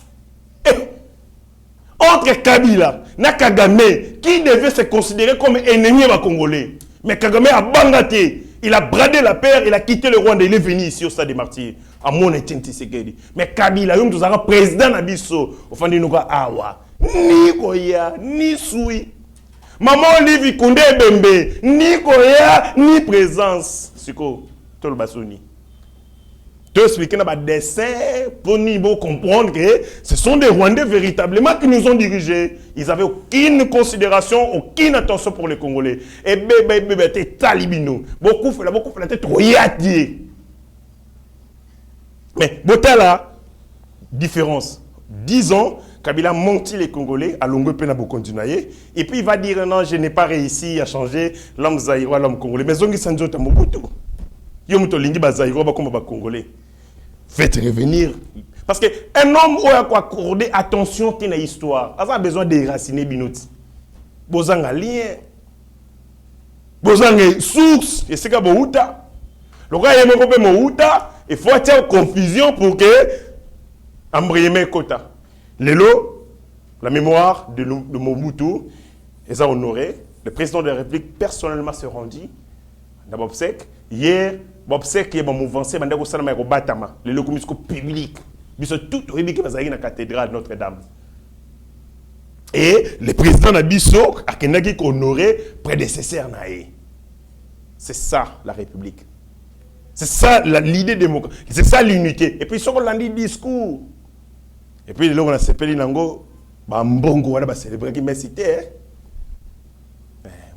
Entre Kabila na Kagame, qui devait se considérer comme ennemi à Congolais. Mais Kagame a bangaté. Il a bradé la paire, il a quitté le Rwanda, il est venu ici au stade des martyrs. À mon Etienne Tshisekedi. Mais Kabila, il a président Nabiso. Au fond de nous, awa. Ni Koya, ni Soui. Maman Olivier Koundé Bembe, ni Koya, ni présence. Siko, tout le basoni. Tout expliquer dans dessin pour nous comprendre que ce sont des Rwandais véritablement qui nous ont dirigés. Ils n'avaient aucune considération, aucune attention pour les Congolais. Et bébé, t'es talibino. Beaucoup fait la tête royatier. Mais, là, différence. 10 ans, Kabila menti les Congolais, à longue peine à continuer. Et puis il va dire non, je n'ai pas réussi à changer l'homme zaïrois, l'homme congolais. Mais Zongi Sanjo Tamobutu. Yomuto Lingi Bazaïrois, comme Congolais. Faites revenir. Parce qu'un homme qui a accordé attention à l'histoire, a besoin de déraciner Binoti. Bozanga lien. Bozanga source. Et c'est que Bouta. Le gars il y a Mouta. Il faut être confusion pour que Ambrieme Kota. Lelo, la mémoire de Mobutu, est honoré. Le président de la République personnellement se rendit dans Bobsek. Hier, Bobsek est mouvement, c'est un batama. Le comité public. Mais c'est tout au début dans la cathédrale Notre-Dame. Et le président Nabiso a honoré prédécesseur Naé. C'est ça la République. C'est ça l'idée démocratique. C'est ça l'unité. Et puis, ils ont dit discours. Et puis, là, on a séparé Nango. Mbongo, on a célébré qui m'a cité.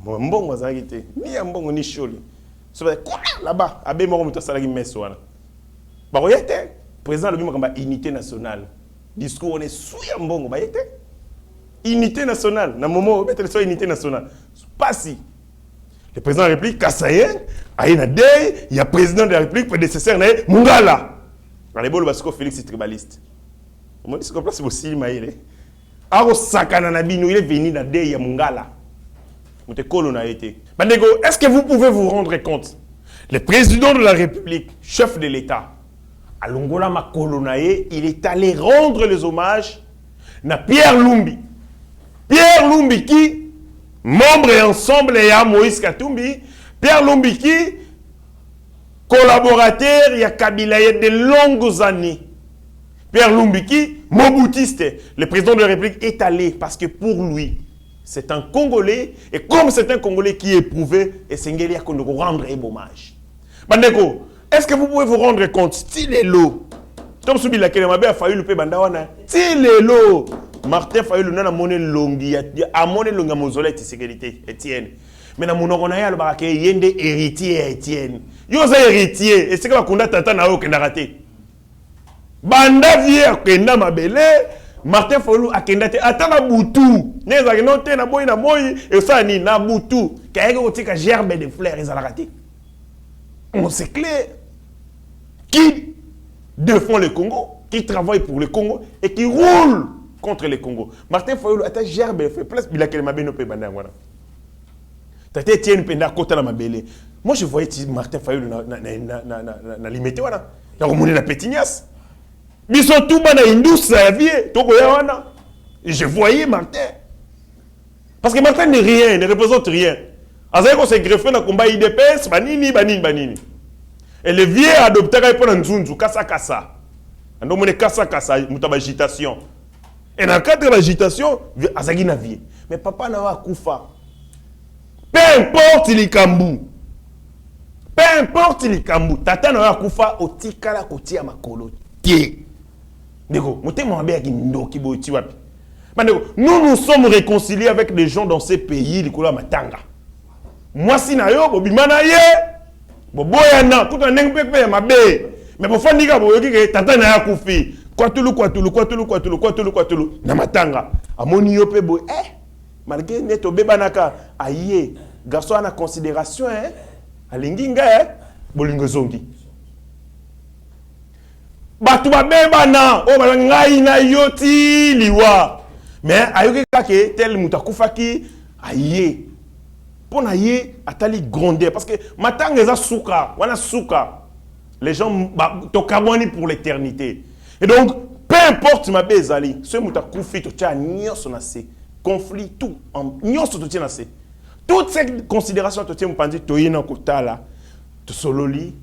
Mbongo, on a été. Ni Mbongo, ni Choli. Là-bas, à Bémoro, on a salé qui m'a cité. Bah, il était. Président, le même unité nationale. Discours, on est sous Mbongo. Bah, il était. Unité nationale. Dans le moment où on est unité nationale. Pas si. Le président de la République, Kassayen, il y a le président de la République, prédécesseur, Mungala. Dans les bols, parce que Félix est tribaliste. On dit que c'est aussi Maïle. Alors, Sakana Nabino, il est venu dans il y a Mungala. Est-ce que vous pouvez vous rendre compte? Le président de la République, chef de l'État, à Longola Makolonae, il est allé rendre les hommages à Pierre Lumbi. Pierre Lumbi qui, membre et ensemble et à Moïse Katumbi, Pierre Lumbi qui, collaborateur, il y a Kabila il y a de longues années. Pierre Lumbi qui, Mobutiste, le président de la République est allé parce que pour lui, c'est un Congolais et comme c'est un Congolais qui est éprouvé, et c'est Ngeli qu'on doit rendre un hommage. Bandeko, est-ce que vous pouvez vous rendre compte, si les lots, comme celui la Kelemabe a failli le paix Bandawana, si les lots, Martin Fayulu n'a monnaie longue, a monnaie longue à mausolée de sécurité, Étienne. Mais dans mon oronaya, le barake, il y a des héritiers, Étienne. Il y a des héritiers, et c'est comme on a tata na qui n'a raté. Banda vie a kenda mabele, Martin Fayulu a kenda te, atana boutou. Neza que non te na boy, et ça ni na boutou. Kaye ko tika gerbe de fleurs, ils ont raté. On c'est clair. Qui défend le Congo, qui travaille pour le Congo, et qui roule contre les Congo. Martin Fayulu a gerbe fait place bila kele mabeno pe banda ngwana. Tata Etienne penda kota la mabele. Moi je voyais Martin Fayulu na limité wana. Ya komone la pétignasse. Biso tout bana indus sa vie, toko ya wana. Et je voyais Martin. Parce que Martin n'est rien, ne représente rien. Azaye ko se greffer na combat IDPS banini. Et le vieux adopté pour nzunzu kasa. Ando mone kasa mutaba agitation. Et dans le cadre de l'agitation, Azagi n'a vie. Mais papa n'a pas koufa. Peu importe les kambou. Peu importe les kambou. Tata n'a pas koufa au tikala koti à makolo. Tié. Nous nous sommes réconciliés avec des gens dans ces pays, les Kola Matanga. Moi, si na yo, bobimana ye, boboyana, tout un nengpepe ma bé. Mais pour faire niga boyoki que tata na ya koufi. Kwatulu. Na matanga. Amoni yo pe boy. Malgré neto bebanaka, aye, garçon a considération, Alinginga, bolingo zongi. Batu ba bebana o ba ngai na yoti liwa. Mais ayoki kake tel mutakufaki aye. Pona ye atali gronder parce que matanga za souka, wana souka. Les gens tokabwani pour l'éternité. Et donc peu importe ma bezali, ce mutakufi to tia nyonso na se, conflit tout en nyonso to tia na se. Toutes ces considérations to tia mpandi to yena kotala, to sololi,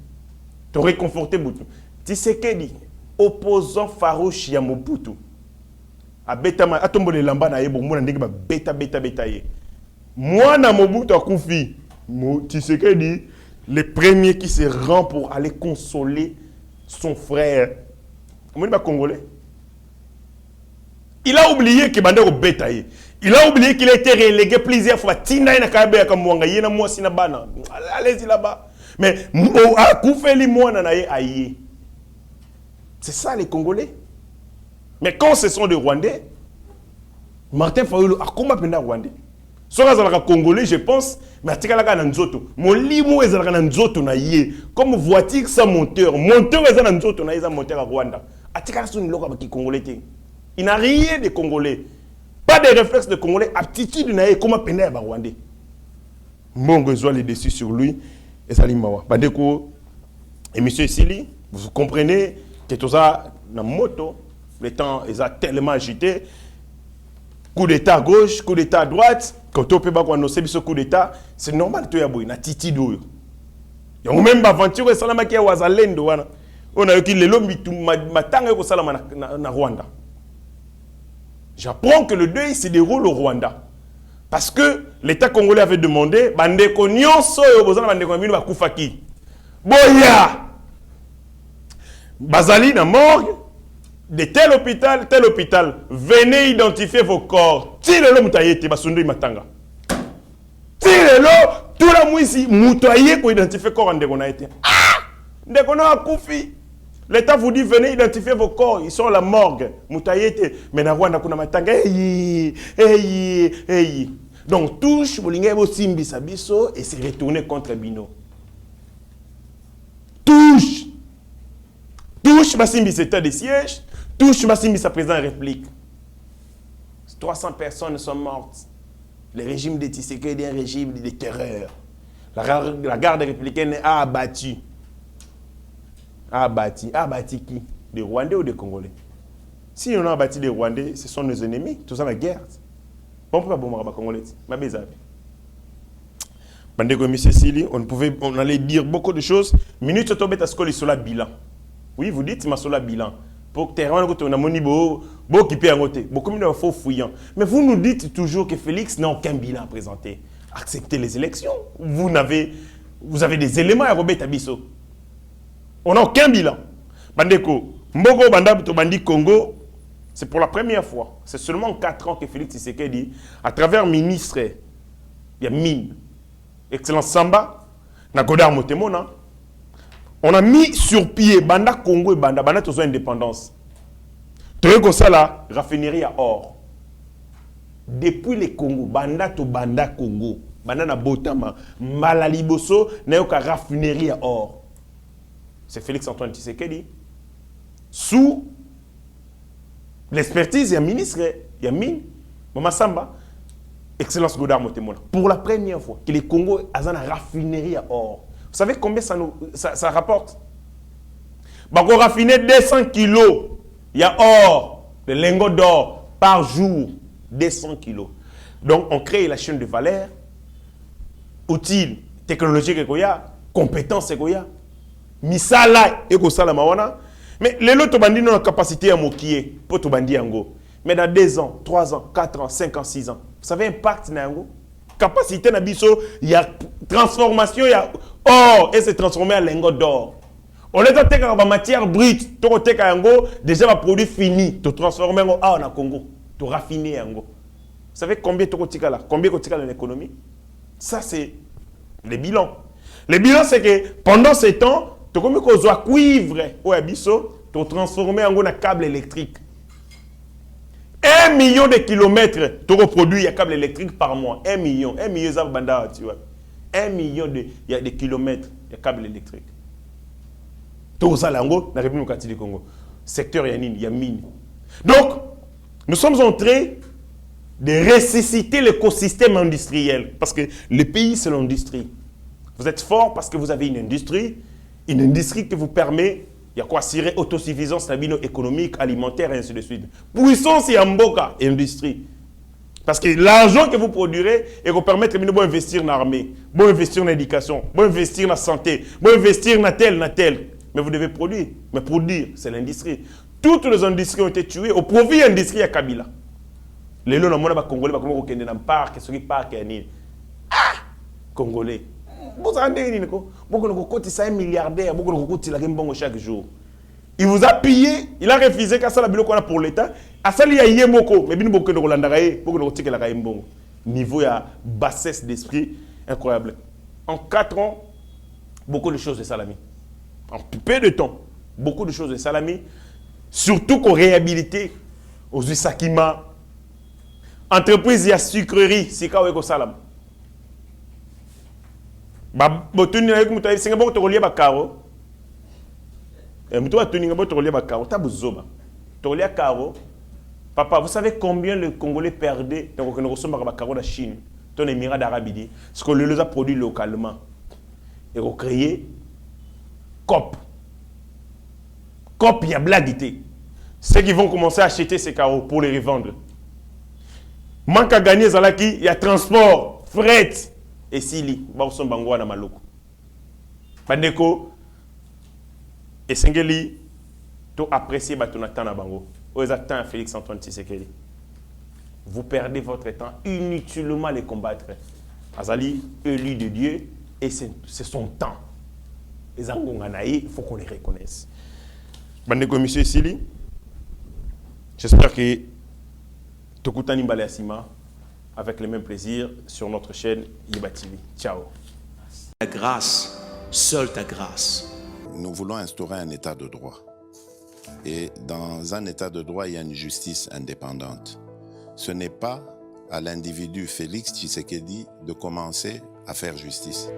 to réconforter Mobutu. Tshisekedi opposant farouche ya Mobutu. Abetama atombole lamba na ye bo mona ndenge ba beta ye. Moi na Mobutu akufi, Tshisekedi le premier qui se rend pour aller consoler son frère. Comment il congolais? Il a oublié que Bandero bétaillé. Il a oublié qu'il a été relégué plusieurs fois. Tina ina kabe comme mwanga yena moi sina bana. Allez-y là-bas. Mais Koufeli moi nanaye aïe. C'est ça les Congolais. Mais quand ce sont des Rwandais, Martin Fayulu a comment penda Rwandais? Soka zalaka Congolais, je pense, mais atikala na nzoto. Molimo ezalaka na nzoto na ye. Comme voiture sans moteur. Moteur ezalaka na nzoto na ye za moteur à Rwanda. Atikala soni loka baki Congolais te. Il n'a rien de Congolais. Pas de réflexes de Congolais. Aptitude na ye comment penda ba Rwandais. Mbongo ezwa les dessus sur lui. Et Salimawa. Bandeko et monsieur Sili, vous comprenez que tout ça na moto, le temps est tellement agité. Coup d'état à gauche, coup d'état à droite, quand on peut pas annoncer ce coup d'état, c'est normal to ya boy na titi do. Ya même aventure salama ki wazalendo wana. On a eu le lombi matanga ko salama na Rwanda. J'apprends que le deuil se déroule au Rwanda. Parce que l'État congolais avait demandé bandeko nyonso yo bozana bandeko minu bakufaki. Boya. Bazali na morgue de tel hôpital, venez identifier vos corps. Tire-le moutayete, basundu matanga. Tire-le, tout la mouisi, moutaye pour identifier corps en dégonaïté. Ah! Ndekona akufi. L'État vous dit, venez identifier vos corps, ils sont à la morgue. Moutayete, mais na Rwanda kuna matanga. Hey. Donc, touche, bolinga bo simbi sabiso et se retourner contre Bino. Touche, Massimbi, c'est état de siège. Touche Massimbi, sa président réplique. 300 personnes sont mortes. Le régime de Tshisekedi est un régime de terreur. La garde républicaine a abattu. Abattu qui? Des Rwandais ou des Congolais? Si on a abattu des Rwandais, ce sont nos ennemis. Tout ça, la guerre. On ne peut pas bombarder les Congolais. Ma bézave. Bandeko M. Sili, on allait dire beaucoup de choses. Minute autobet à ce qu'on sur la bilan. Oui, vous dites, ma sur la bilan. Pour que on a moni qui peut arrêter. Beaucoup de faux fouillants. Mais vous nous dites toujours que Félix n'a aucun bilan à présenter. Acceptez les élections. Vous avez des éléments à remettre à Bisso. On n'a aucun bilan. Bandeko, Mbogo Bandab Tobandi Congo, c'est pour la première fois. C'est seulement 4 ans que Félix Tshisekedi, à travers ministre, il y a mine. Excellence Samba, Nagodar Motemona, on a mis sur pied Banda Congo et Banda tous indépendance. Très comme ça là, raffinerie à or. Depuis les Congo, Banda to Banda Congo, Banda na Botama, Malaliboso, n'a aucun raffinerie à or. C'est Félix Antoine Tshisekedi. Sous l'expertise, il y a ministre, il y a mine, Mama Samba. Excellence Godard Motemona. Pour la première fois que les Congo ont une raffinerie à or. Vous savez combien ça rapporte? On raffiner 200 kilos. Il y a or, le lingot d'or par jour. 200 kilos. Donc on crée la chaîne de valeur. Outils, technologiques, compétences, misala et mawana. Mais les lots tobandi ont la capacité à moquer pour tobandi ango. Mais dans 2 ans, 3 ans, 4 ans, 5 ans, 6 ans, vous savez, impact nango, capacité na biso, il y a transformation, il y a or et se transformer en lingot d'or. On est en train de matière brute, to teka yango, déjà un produit fini, to transformer en or na Congo, to raffiner yango. Vous savez combien to tika là, combien to tika dans l'économie? Ça c'est les bilans. Le bilan c'est que pendant ces temps, to combien ko zo cuivre ou abiso, to transformer en un câble électrique. 1 million de kilomètres tu reproduis un câble électrique par mois. 1 million banda, tu vois. 1 million de kilomètres de câble électrique. Tout ça, là, dans la République du Congo. secteur Yanine, il y a mine. Donc, nous sommes en train de ressusciter l'écosystème industriel. Parce que le pays, c'est l'industrie. Vous êtes fort parce que vous avez une industrie qui vous permet, il y a quoi, assurer autosuffisance économique, alimentaire, et ainsi de suite. Puissance et Mboka, industrie. Parce que l'argent que vous produirez, et vous permettre de investir dans l'armée, de investir dans l'éducation, de investir dans la santé, de investir dans tel. Mais vous devez produire. Mais produire, c'est l'industrie. Toutes les industries ont été tuées au profit de l'industrie à Kabila. Les gens, les Congolais, ils ont été dans le parc, ils parc Congolais. Vous avez dit, 1 milliardaire, chaque jour. Il vous a pillé, il a refusé qu'à ça la biloko pour l'État. À ça il y a yemoko, mais bien beaucoup de Rolandarae, beaucoup de rotique la raïmbon. Niveau de bassesse d'esprit incroyable. En 4 ans, beaucoup de choses de Salami. En peu de temps, beaucoup de choses de Salami. Surtout qu'on réhabilité aux Usakima. Entreprise, il y a sucrerie, c'est quoi au Salam. Bah, botuni avec mutaï, c'est un bon relié à Caro. Papa, vous savez combien le Congolais perdait dans la Chine, dans les Émirats d'Arabie, ce qu'on les a produit localement. Et on créé COP. COP, il y a blaguité. Ceux qui vont commencer à acheter ces carreaux pour les revendre. Manque à gagner, il y a transport, fret. Et Sili, Bauson Bangwa na Maloko. Bandeko, et Sengeli, tu appréciez Batonatan na Bango. Aux attentes Félix Antoine Tshisekedi. Vous perdez votre temps inutilement à les combattre. Azali, élu de Dieu, et c'est son temps. Les Angonganaï, il faut qu'on les reconnaisse. Bandeko, monsieur Sili, j'espère que Tokutani Baleasima, avec le même plaisir, sur notre chaîne Yeba TV. Ciao. Ta grâce, seule ta grâce. Nous voulons instaurer un état de droit. Et dans un état de droit, il y a une justice indépendante. Ce n'est pas à l'individu Félix Tshisekedi de commencer à faire justice.